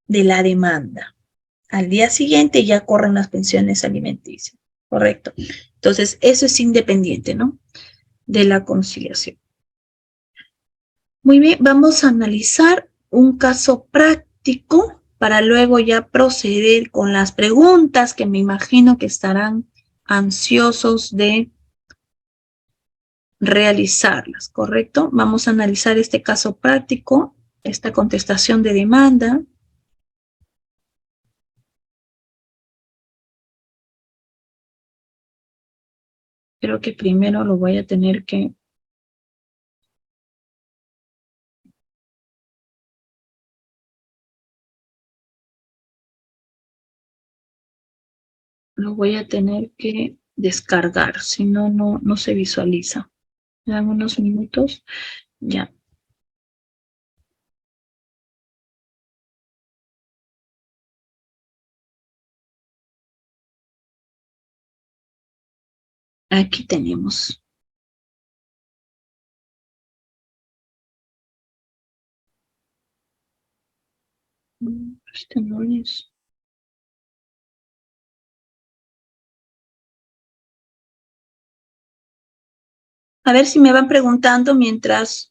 de la demanda. Al día siguiente ya corren las pensiones alimenticias, ¿correcto? Entonces, eso es independiente, ¿no? De la conciliación. Muy bien, vamos a analizar un caso práctico para luego ya proceder con las preguntas que me imagino que estarán ansiosos de realizarlas, ¿correcto? Vamos a analizar este caso práctico, esta contestación de demanda. Creo que primero lo voy a tener que... Lo voy a tener que descargar, si no, no se visualiza. Me dan unos minutos. Ya. Aquí tenemos. Este no es. A ver si me van preguntando mientras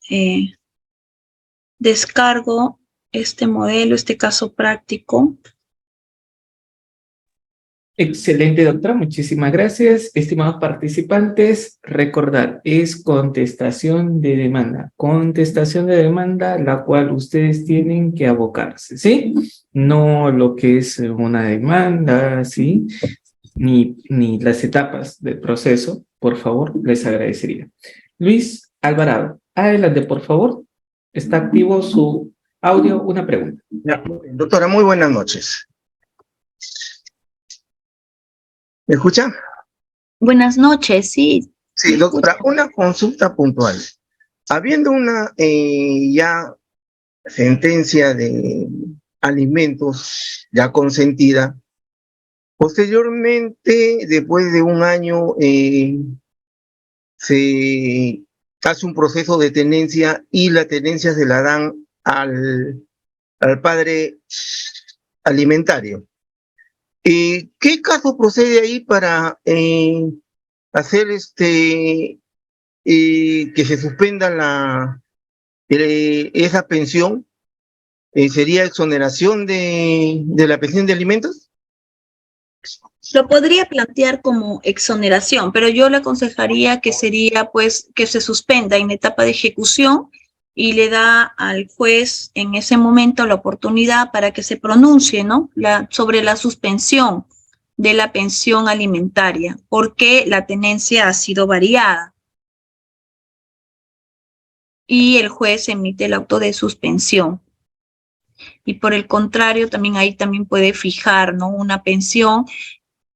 descargo este modelo, este caso práctico. Excelente, doctora. Muchísimas gracias. Estimados participantes, recordar, es contestación de demanda. Contestación de demanda, la cual ustedes tienen que abocarse, ¿sí? No lo que es una demanda, ¿sí? Ni las etapas del proceso, por favor, les agradecería. Luis Alvarado, adelante, por favor. Está activo su audio, una pregunta. Ya, doctora, muy buenas noches. ¿Me escucha? Buenas noches, sí. Sí, doctora, una consulta puntual. Habiendo una ya sentencia de alimentos ya consentida, posteriormente, después de un año, se hace un proceso de tenencia y la tenencia se la dan al padre alimentario. ¿Qué caso procede ahí para hacer que se suspenda esa pensión? ¿Sería exoneración de la pensión de alimentos? Lo podría plantear como exoneración, pero yo le aconsejaría que sería pues que se suspenda en la etapa de ejecución y le da al juez en ese momento la oportunidad para que se pronuncie, ¿no? Sobre la suspensión de la pensión alimentaria, porque la tenencia ha sido variada. Y el juez emite el auto de suspensión. Y por el contrario, también ahí también puede fijar, ¿no? Una pensión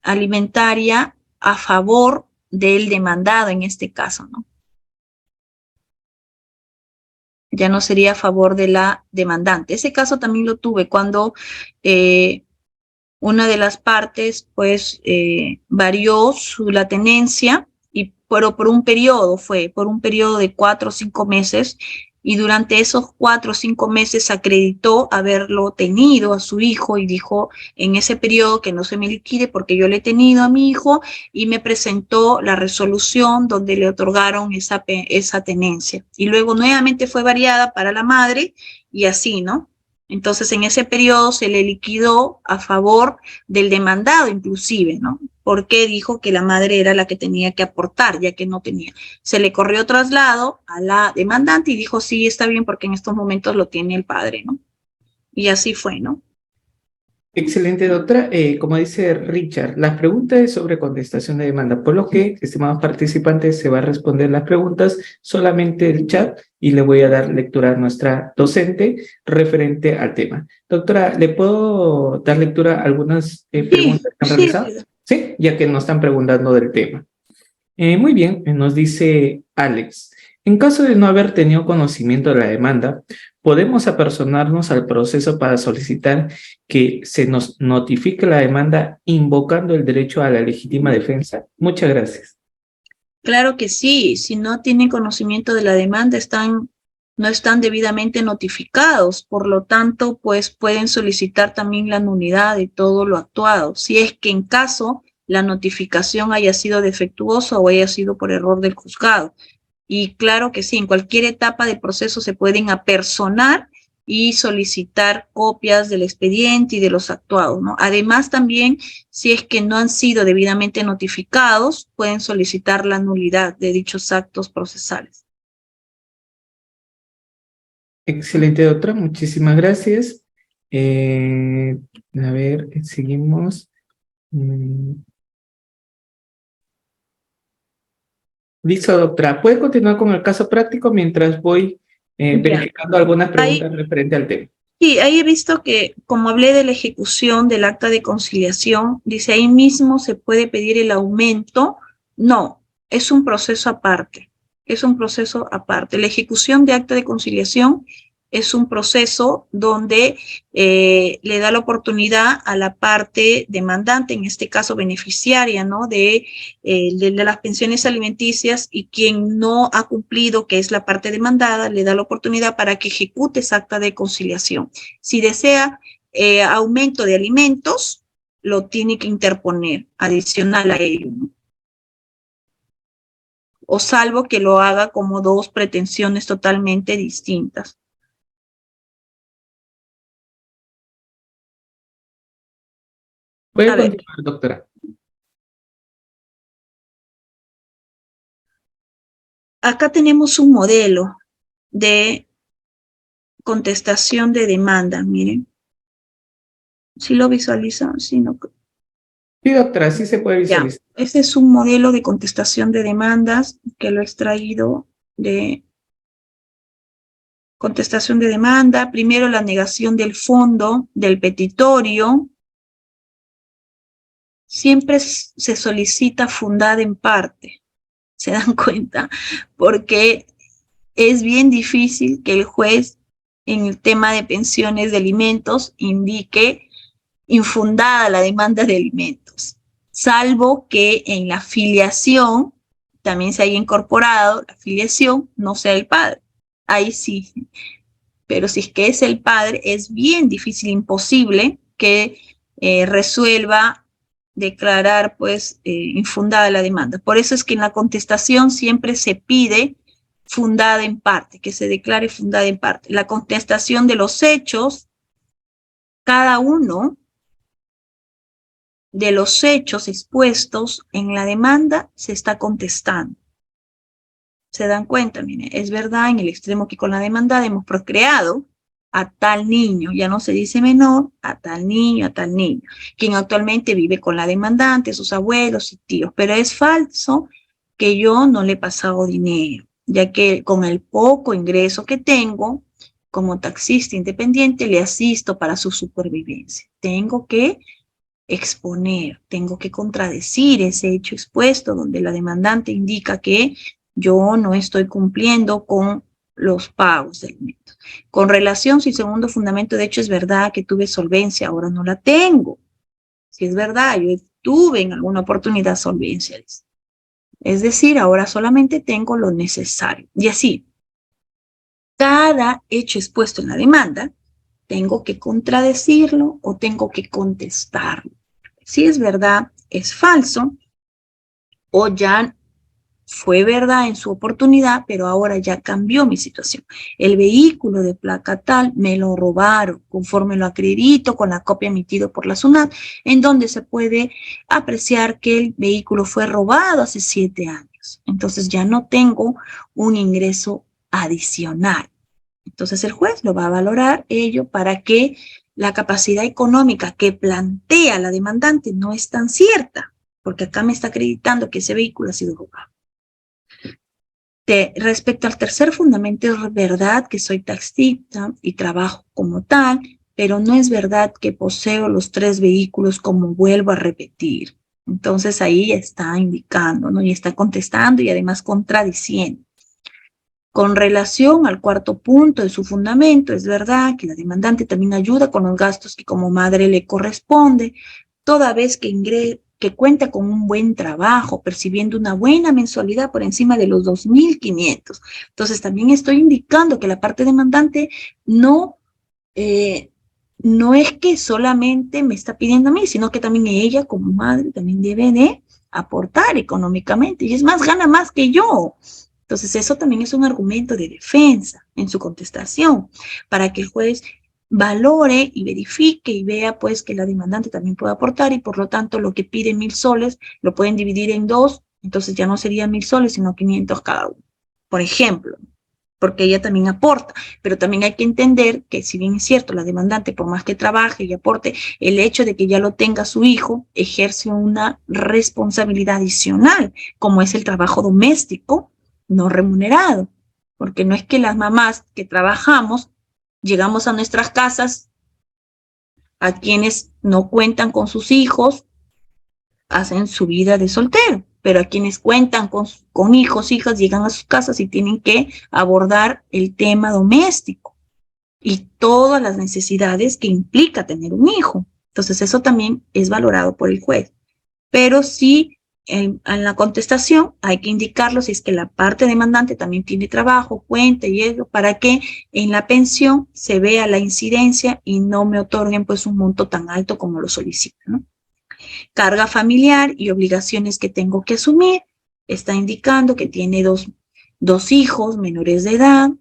alimentaria a favor del demandado en este caso, ¿no? Ya no sería a favor de la demandante. Ese caso también lo tuve cuando una de las partes pues varió la tenencia, pero por un periodo de 4 o 5 meses, y durante esos 4 o 5 meses acreditó haberlo tenido a su hijo y dijo en ese periodo que no se me liquide porque yo le he tenido a mi hijo, y me presentó la resolución donde le otorgaron esa tenencia. Y luego nuevamente fue variada para la madre y así, ¿no? Entonces en ese periodo se le liquidó a favor del demandado inclusive, ¿no? Porque dijo que la madre era la que tenía que aportar, ya que no tenía. Se le corrió traslado a la demandante y dijo, sí, está bien, porque en estos momentos lo tiene el padre, ¿no? Y así fue, ¿no? Excelente, doctora. Como dice Richard, la pregunta es sobre contestación de demanda, por lo que, estimados participantes, se va a responder las preguntas solamente el chat y le voy a dar lectura a nuestra docente referente al tema. Doctora, ¿le puedo dar lectura a algunas preguntas que han realizado? Sí, ya que nos están preguntando del tema. Muy bien, nos dice Alex. En caso de no haber tenido conocimiento de la demanda, ¿podemos apersonarnos al proceso para solicitar que se nos notifique la demanda invocando el derecho a la legítima defensa? Muchas gracias. Claro que sí. Si no tienen conocimiento de la demanda, no están debidamente notificados. Por lo tanto, pues pueden solicitar también la nulidad de todo lo actuado. Si es que en caso la notificación haya sido defectuosa o haya sido por error del juzgado. Y claro que sí, en cualquier etapa del proceso se pueden apersonar y solicitar copias del expediente y de los actuados, ¿no? Además, también, si es que no han sido debidamente notificados, pueden solicitar la nulidad de dichos actos procesales. Excelente, doctora. Muchísimas gracias. A ver, seguimos. Listo, doctora. ¿Puede continuar con el caso práctico mientras voy verificando algunas preguntas referente al tema? Sí, ahí he visto que, como hablé de la ejecución del acta de conciliación, dice ahí mismo se puede pedir el aumento. No, es un proceso aparte. Es un proceso aparte. La ejecución de acta de conciliación es un proceso donde le da la oportunidad a la parte demandante, en este caso beneficiaria, ¿no? de las pensiones alimenticias, y quien no ha cumplido, que es la parte demandada, le da la oportunidad para que ejecute esa acta de conciliación. Si desea aumento de alimentos, lo tiene que interponer adicional a ello, ¿no? O salvo que lo haga como dos pretensiones totalmente distintas. Puede A ver. continuar, doctora. Acá tenemos un modelo de contestación de demanda, miren. ¿Sí lo visualizan? Sí, no. Sí, doctora, sí se puede Ya, visualizar. este es un modelo de contestación de demandas que lo he extraído de contestación de demanda. Primero, la negación del fondo del petitorio. Siempre se solicita fundada en parte. ¿Se dan cuenta? Porque es bien difícil que el juez en el tema de pensiones de alimentos indique infundada la demanda de alimentos, salvo que en la filiación también se haya incorporado la filiación, no sea el padre. Ahí sí, pero si es que es el padre, es bien difícil, imposible que resuelva declarar pues infundada la demanda. Por eso es que en la contestación siempre se pide fundada en parte, que se declare fundada en parte. La contestación de los hechos, cada uno de los hechos expuestos en la demanda se está contestando. ¿Se dan cuenta? Mire, es verdad en el extremo que con la demanda hemos procreado a tal niño, ya no se dice menor, a tal niño, quien actualmente vive con la demandante, sus abuelos y tíos, pero es falso que yo no le he pasado dinero, ya que con el poco ingreso que tengo, como taxista independiente, le asisto para su supervivencia. Tengo que exponer, tengo que contradecir ese hecho expuesto donde la demandante indica que yo no estoy cumpliendo con los pagos de alimentos. Con relación, si segundo fundamento de hecho es verdad que tuve solvencia, ahora no la tengo. Si es verdad, yo tuve en alguna oportunidad solvencia. Es decir, ahora solamente tengo lo necesario. Y así, cada hecho expuesto en la demanda, tengo que contradecirlo o tengo que contestarlo. Si es verdad, es falso, o ya fue verdad en su oportunidad, pero ahora ya cambió mi situación. El vehículo de placa tal me lo robaron, conforme lo acredito con la copia emitida por la SUNAT, en donde se puede apreciar que el vehículo fue robado hace 7 años. Entonces ya no tengo un ingreso adicional. Entonces el juez lo va a valorar ello para que la capacidad económica que plantea la demandante no es tan cierta, porque acá me está acreditando que ese vehículo ha sido robado. Respecto al tercer fundamento, es verdad que soy taxista y trabajo como tal, pero no es verdad que poseo los 3 vehículos como vuelvo a repetir. Entonces ahí está indicando, ¿no? Y está contestando y además contradiciendo. Con relación al cuarto punto de su fundamento, es verdad que la demandante también ayuda con los gastos que como madre le corresponde, toda vez que cuenta con un buen trabajo, percibiendo una buena mensualidad por encima de los 2.500. Entonces también estoy indicando que la parte demandante no es que solamente me está pidiendo a mí, sino que también ella como madre también debe de aportar económicamente, y es más, gana más que yo. Entonces, eso también es un argumento de defensa en su contestación, para que el juez valore y verifique y vea pues que la demandante también puede aportar y por lo tanto lo que pide 1.000 soles lo pueden dividir en 2, entonces ya no serían 1.000 soles, sino 500 cada uno, por ejemplo, porque ella también aporta, pero también hay que entender que si bien es cierto, la demandante por más que trabaje y aporte, el hecho de que ya lo tenga su hijo ejerce una responsabilidad adicional, como es el trabajo doméstico, no remunerado, porque no es que las mamás que trabajamos llegamos a nuestras casas, a quienes no cuentan con sus hijos, hacen su vida de soltero, pero a quienes cuentan con hijos, hijas, llegan a sus casas y tienen que abordar el tema doméstico y todas las necesidades que implica tener un hijo. Entonces eso también es valorado por el juez. Pero sí en la contestación hay que indicarlo si es que la parte demandante también tiene trabajo, cuenta y eso, para que en la pensión se vea la incidencia y no me otorguen pues un monto tan alto como lo solicitan, ¿no? Carga familiar y obligaciones que tengo que asumir. Está indicando que tiene dos hijos menores de edad,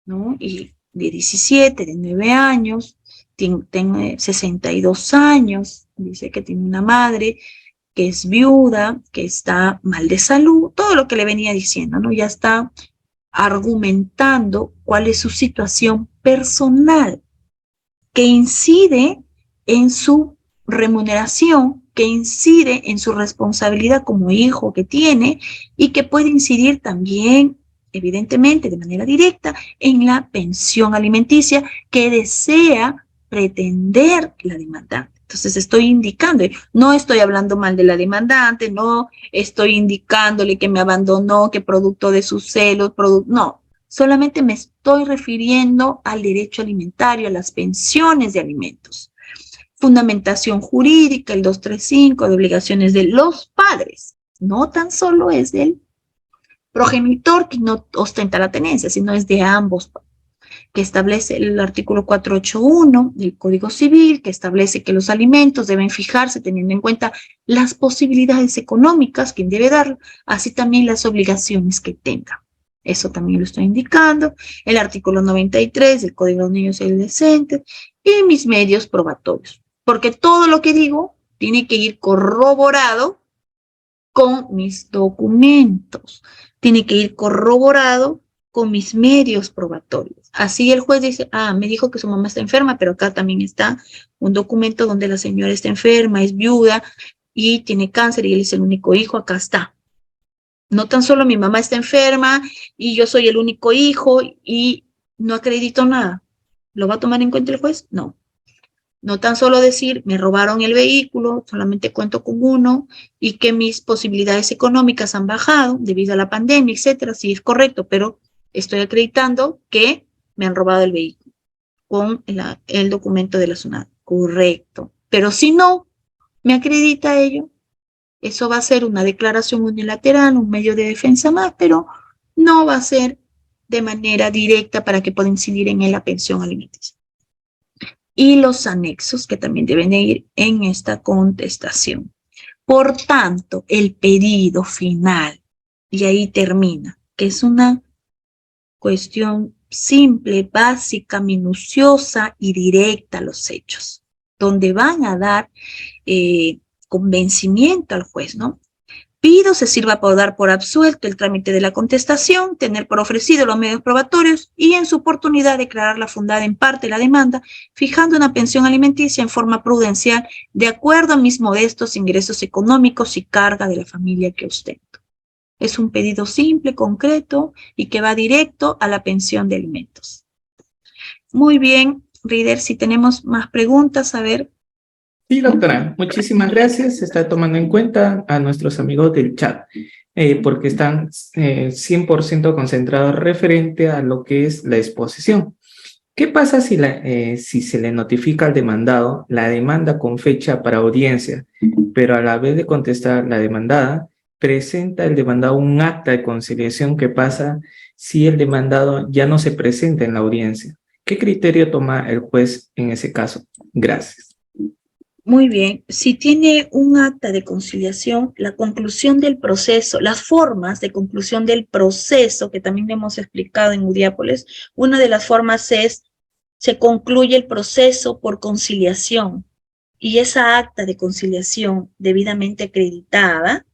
¿no? Y de 17, de 9 años, tiene 62 años, dice que tiene una madre que es viuda, que está mal de salud, todo lo que le venía diciendo, ¿no? Ya está argumentando cuál es su situación personal, que incide en su remuneración, que incide en su responsabilidad como hijo que tiene y que puede incidir también, evidentemente, de manera directa, en la pensión alimenticia que desea pretender la demandante. Entonces estoy indicando, no estoy hablando mal de la demandante, no estoy indicándole que me abandonó, que producto de sus celos, no, solamente me estoy refiriendo al derecho alimentario, a las pensiones de alimentos. Fundamentación jurídica, el 235, de obligaciones de los padres, no tan solo es del progenitor que no ostenta la tenencia, sino es de ambos, que establece el artículo 481 del Código Civil, que establece que los alimentos deben fijarse teniendo en cuenta las posibilidades económicas que debe dar, así también las obligaciones que tenga. Eso también lo estoy indicando. El artículo 93 del Código de los Niños y Adolescentes y mis medios probatorios. Porque todo lo que digo tiene que ir corroborado con mis documentos. Tiene que ir corroborado con mis medios probatorios. Así el juez dice, me dijo que su mamá está enferma, pero acá también está un documento donde la señora está enferma, es viuda y tiene cáncer y él es el único hijo, acá está. No tan solo mi mamá está enferma y yo soy el único hijo y no acredito nada. ¿Lo va a tomar en cuenta el juez? No. No tan solo decir, me robaron el vehículo, solamente cuento con uno y que mis posibilidades económicas han bajado debido a la pandemia, etcétera. Sí, es correcto, pero estoy acreditando que me han robado el vehículo con el documento de la SUNAT. Correcto. Pero si no me acredita ello, eso va a ser una declaración unilateral, un medio de defensa más, pero no va a ser de manera directa para que pueda incidir en la pensión alimenticia. Y los anexos que también deben de ir en esta contestación. Por tanto, el pedido final, y ahí termina, que es una cuestión simple, básica, minuciosa y directa a los hechos, donde van a dar convencimiento al juez, ¿no? Pido se sirva por dar por absuelto el trámite de la contestación, tener por ofrecido los medios probatorios y en su oportunidad declararla fundada en parte la demanda, fijando una pensión alimenticia en forma prudencial de acuerdo a mis modestos ingresos económicos y carga de la familia que ostento. Es un pedido simple, concreto y que va directo a la pensión de alimentos. Muy bien, Reader, si tenemos más preguntas, a ver. Sí, doctora, muchísimas gracias. Se está tomando en cuenta a nuestros amigos del chat, porque están 100% concentrados referente a lo que es la exposición. ¿Qué pasa si se le notifica al demandado la demanda con fecha para audiencia, pero a la vez de contestar la demandada, presenta el demandado un acta de conciliación? ¿Qué pasa si el demandado ya no se presenta en la audiencia? ¿Qué criterio toma el juez en ese caso? Gracias. Muy bien, si tiene un acta de conciliación, la conclusión del proceso, las formas de conclusión del proceso, que también hemos explicado en Udiápolis, una de las formas es, se concluye el proceso por conciliación, y esa acta de conciliación debidamente acreditada,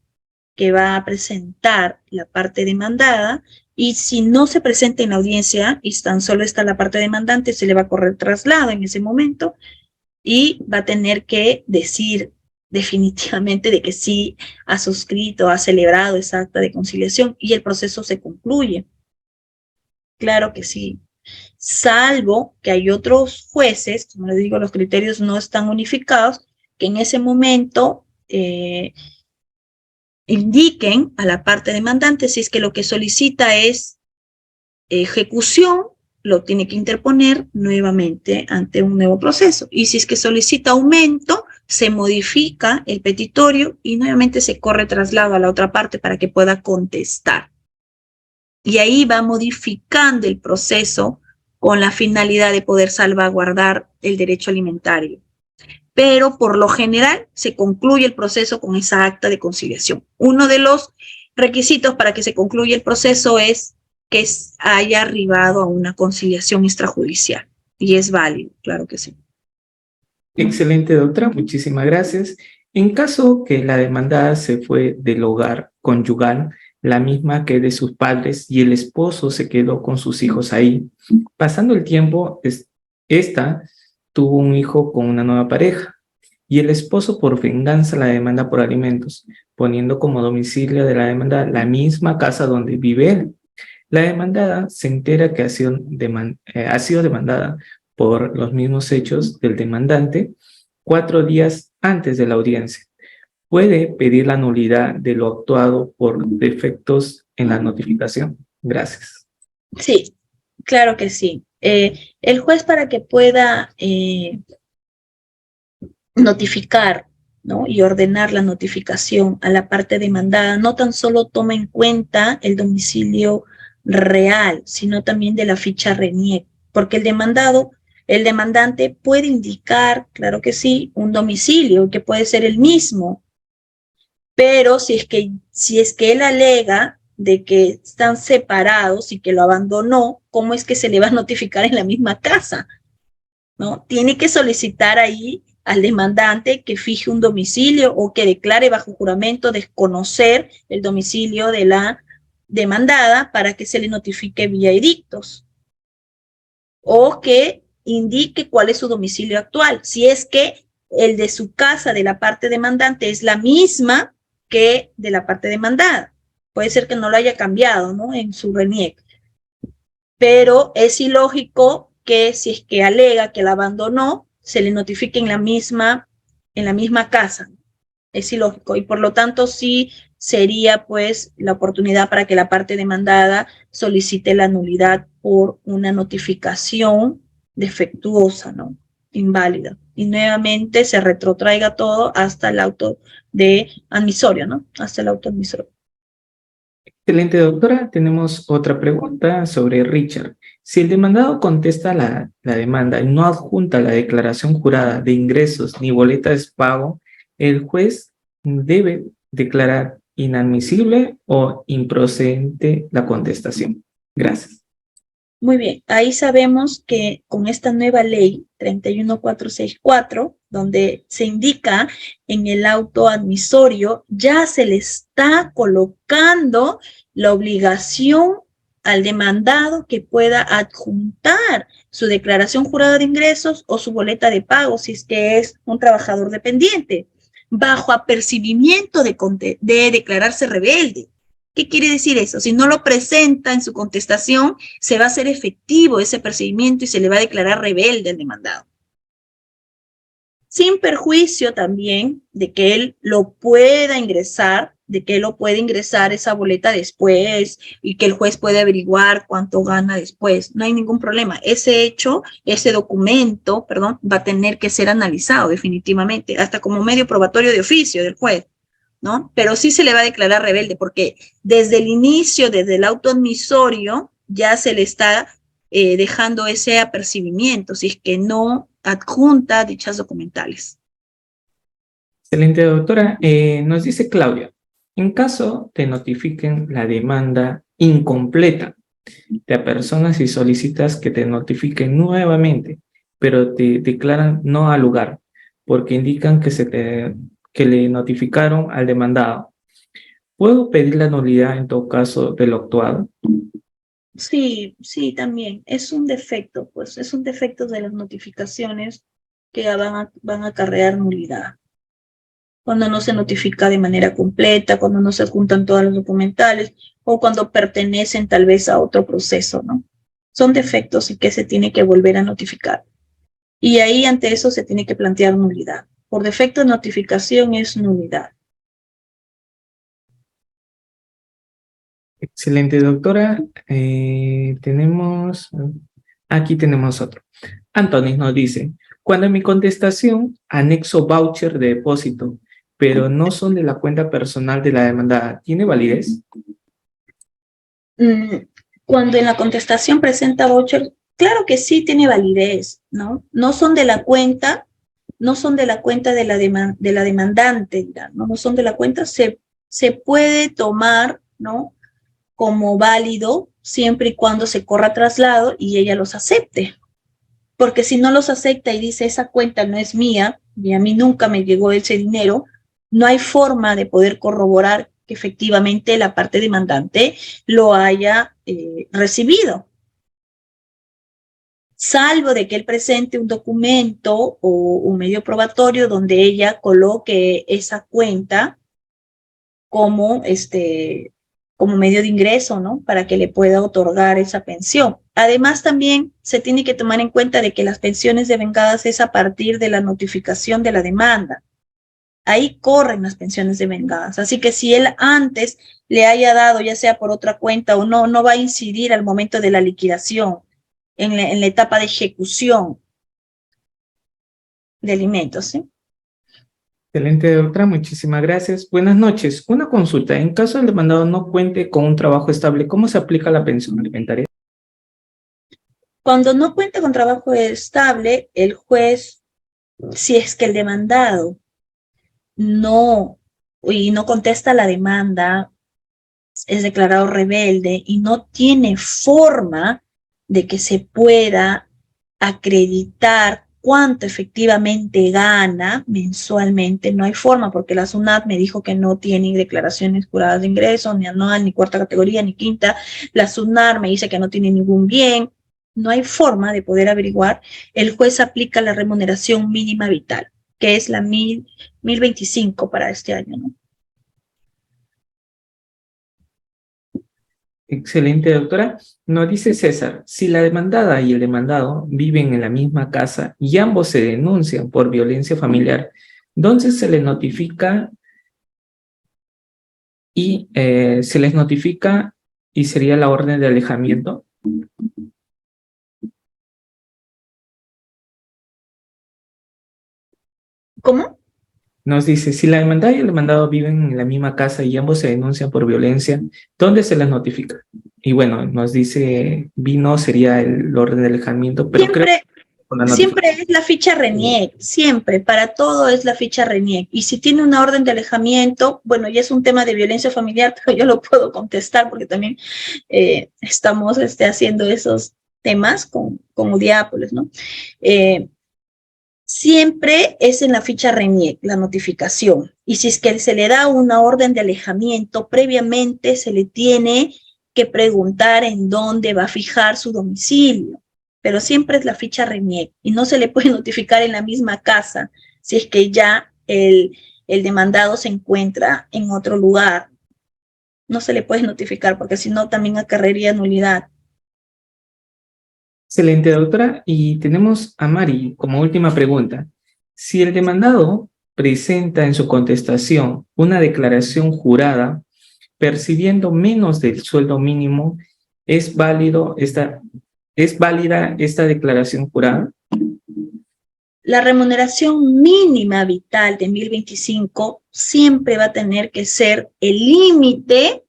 que va a presentar la parte demandada, y si no se presenta en la audiencia, y tan solo está la parte demandante, se le va a correr traslado en ese momento, y va a tener que decir definitivamente de que sí ha suscrito, ha celebrado esa acta de conciliación y el proceso se concluye. Claro que sí. Salvo que hay otros jueces, como les digo, los criterios no están unificados, que en ese momento indiquen a la parte demandante si es que lo que solicita es ejecución, lo tiene que interponer nuevamente ante un nuevo proceso. Y si es que solicita aumento, se modifica el petitorio y nuevamente se corre traslado a la otra parte para que pueda contestar. Y ahí va modificando el proceso con la finalidad de poder salvaguardar el derecho alimentario. Pero por lo general se concluye el proceso con esa acta de conciliación. Uno de los requisitos para que se concluya el proceso es que haya arribado a una conciliación extrajudicial. Y es válido, claro que sí. Excelente, doctora, muchísimas gracias. En caso que la demandada se fue del hogar conyugal, la misma que de sus padres, y el esposo se quedó con sus hijos ahí, pasando el tiempo, esta tuvo un hijo con una nueva pareja, y el esposo por venganza la demanda por alimentos, poniendo como domicilio de la demandada la misma casa donde vive él. La demandada se entera que ha sido demandada por los mismos hechos del demandante 4 días antes de la audiencia. Puede pedir la nulidad de lo actuado por defectos en la notificación. Gracias. Sí, claro que sí. El juez, para que pueda notificar, ¿no?, y ordenar la notificación a la parte demandada, no tan solo toma en cuenta el domicilio real, sino también de la ficha RENIEC, porque el demandante puede indicar, claro que sí, un domicilio que puede ser el mismo, pero si es que él alega de que están separados y que lo abandonó, ¿cómo es que se le va a notificar en la misma casa? ¿No? Tiene que solicitar ahí al demandante que fije un domicilio o que declare bajo juramento desconocer el domicilio de la demandada para que se le notifique vía edictos, o que indique cuál es su domicilio actual, si es que el de su casa de la parte demandante es la misma que de la parte demandada. Puede ser que no lo haya cambiado, ¿no?, en su RENIEC, pero es ilógico que si es que alega que la abandonó, se le notifique en la misma casa. Es ilógico, y por lo tanto sí sería pues la oportunidad para que la parte demandada solicite la nulidad por una notificación defectuosa, ¿no?, inválida, y nuevamente se retrotraiga todo hasta el auto de admisorio, ¿no?, hasta el auto admisorio. Excelente, doctora. Tenemos otra pregunta sobre Richard. Si el demandado contesta la demanda y no adjunta la declaración jurada de ingresos ni boleta de pago, el juez debe declarar inadmisible o improcedente la contestación. Gracias. Muy bien, ahí sabemos que con esta nueva ley 31464, donde se indica en el auto admisorio, ya se le está colocando la obligación al demandado que pueda adjuntar su declaración jurada de ingresos o su boleta de pago, si es que es un trabajador dependiente, bajo apercibimiento de declararse rebelde. ¿Qué quiere decir eso? Si no lo presenta en su contestación, se va a hacer efectivo ese percibimiento y se le va a declarar rebelde al demandado. Sin perjuicio también de que él lo pueda ingresar, esa boleta después y que el juez puede averiguar cuánto gana después. No hay ningún problema. Ese documento, va a tener que ser analizado definitivamente, hasta como medio probatorio de oficio del juez, ¿no? Pero sí se le va a declarar rebelde porque desde el inicio, desde el auto admisorio, ya se le está dejando ese apercibimiento, si es que no adjunta dichas documentales. Excelente, doctora. Nos dice Claudia, en caso te notifiquen la demanda incompleta, te apersonas y solicitas que te notifiquen nuevamente, pero te declaran no al lugar, porque indican que le notificaron al demandado. ¿Puedo pedir la nulidad en todo caso de lo actuado? Sí, sí, también. Es un defecto, pues, es un defecto de las notificaciones que van a acarrear nulidad. Cuando no se notifica de manera completa, cuando no se adjuntan todas las documentales o cuando pertenecen tal vez a otro proceso, ¿no? Son defectos y que se tiene que volver a notificar. Y ahí ante eso se tiene que plantear nulidad. Por defecto de notificación es nulidad. Excelente, doctora. Tenemos Aquí tenemos otro. Antonis nos dice, cuando en mi contestación anexo voucher de depósito, pero no son de la cuenta personal de la demandada, ¿tiene validez? Cuando en la contestación presenta voucher, claro que sí tiene validez, ¿no? No son de la cuenta, no son de la cuenta de la demandante, ¿no? No son de la cuenta, se puede tomar, ¿no? Como válido siempre y cuando se corra traslado y ella los acepte. Porque si no los acepta y dice esa cuenta no es mía y a mí nunca me llegó ese dinero, no hay forma de poder corroborar que efectivamente la parte demandante lo haya recibido. Salvo de que él presente un documento o un medio probatorio donde ella coloque esa cuenta como como medio de ingreso, ¿no? Para que le pueda otorgar esa pensión. Además, también se tiene que tomar en cuenta de que las pensiones devengadas es a partir de la notificación de la demanda. Ahí corren las pensiones devengadas. Así que si él antes le haya dado, ya sea por otra cuenta o no, no va a incidir al momento de la liquidación, en la etapa de ejecución de alimentos, ¿sí? Excelente, doctora, muchísimas gracias. Buenas noches. Una consulta. En caso del demandado no cuente con un trabajo estable, ¿cómo se aplica la pensión alimentaria? Cuando no cuenta con trabajo estable, el juez, si es que el demandado no contesta la demanda, es declarado rebelde y no tiene forma de que se pueda acreditar cuánto efectivamente gana mensualmente, no hay forma, porque la SUNAT me dijo que no tiene declaraciones juradas de ingreso, ni anual, ni cuarta categoría, ni quinta. La SUNAR me dice que no tiene ningún bien. No hay forma de poder averiguar. El juez aplica la remuneración mínima vital, que es la 1025 para este año, ¿no? Excelente, doctora. Nos dice César, si la demandada y el demandado viven en la misma casa y ambos se denuncian por violencia familiar, ¿dónde se les notifica y sería la orden de alejamiento? ¿Cómo? Nos dice, si la demandada y el demandado viven en la misma casa y ambos se denuncian por violencia, ¿dónde se les notifica? Y bueno, nos dice, vino sería el orden de alejamiento, pero creo que con la Siempre es la ficha RENIEC, siempre, para todo es la ficha RENIEC. Y si tiene una orden de alejamiento, bueno, ya es un tema de violencia familiar, pero yo lo puedo contestar porque también estamos haciendo esos temas con Udiápolis, ¿no? Siempre es en la ficha RENIEC la notificación. Y si es que se le da una orden de alejamiento, previamente se le tiene que preguntar en dónde va a fijar su domicilio. Pero siempre es la ficha RENIEC y no se le puede notificar en la misma casa si es que ya el demandado se encuentra en otro lugar. No se le puede notificar porque si no también acarrearía nulidad. Excelente, doctora. Y tenemos a Mari como última pregunta. Si el demandado presenta en su contestación una declaración jurada percibiendo menos del sueldo mínimo, ¿es válida esta declaración jurada? La remuneración mínima vital de 1025 siempre va a tener que ser el límite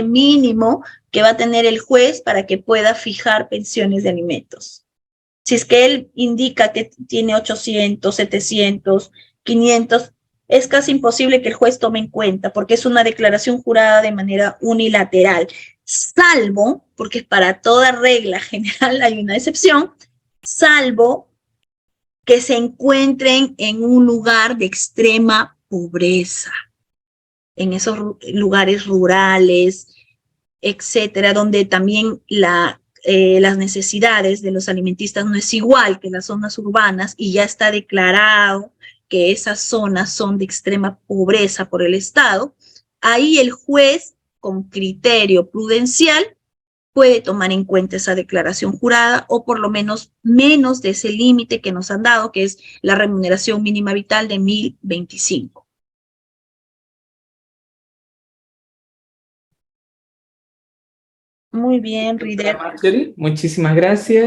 mínimo que va a tener el juez para que pueda fijar pensiones de alimentos. Si es que él indica que tiene 800, 700, 500, es casi imposible que el juez tome en cuenta porque es una declaración jurada de manera unilateral, salvo, porque para toda regla general hay una excepción, salvo que se encuentren en un lugar de extrema pobreza, en esos lugares rurales, etcétera, donde también las necesidades de los alimentistas no es igual que las zonas urbanas y ya está declarado que esas zonas son de extrema pobreza por el Estado. Ahí el juez, con criterio prudencial, puede tomar en cuenta esa declaración jurada o por lo menos de ese límite que nos han dado, que es la remuneración mínima vital de 1025. Muy bien, Rider. Marjorie, muchísimas gracias.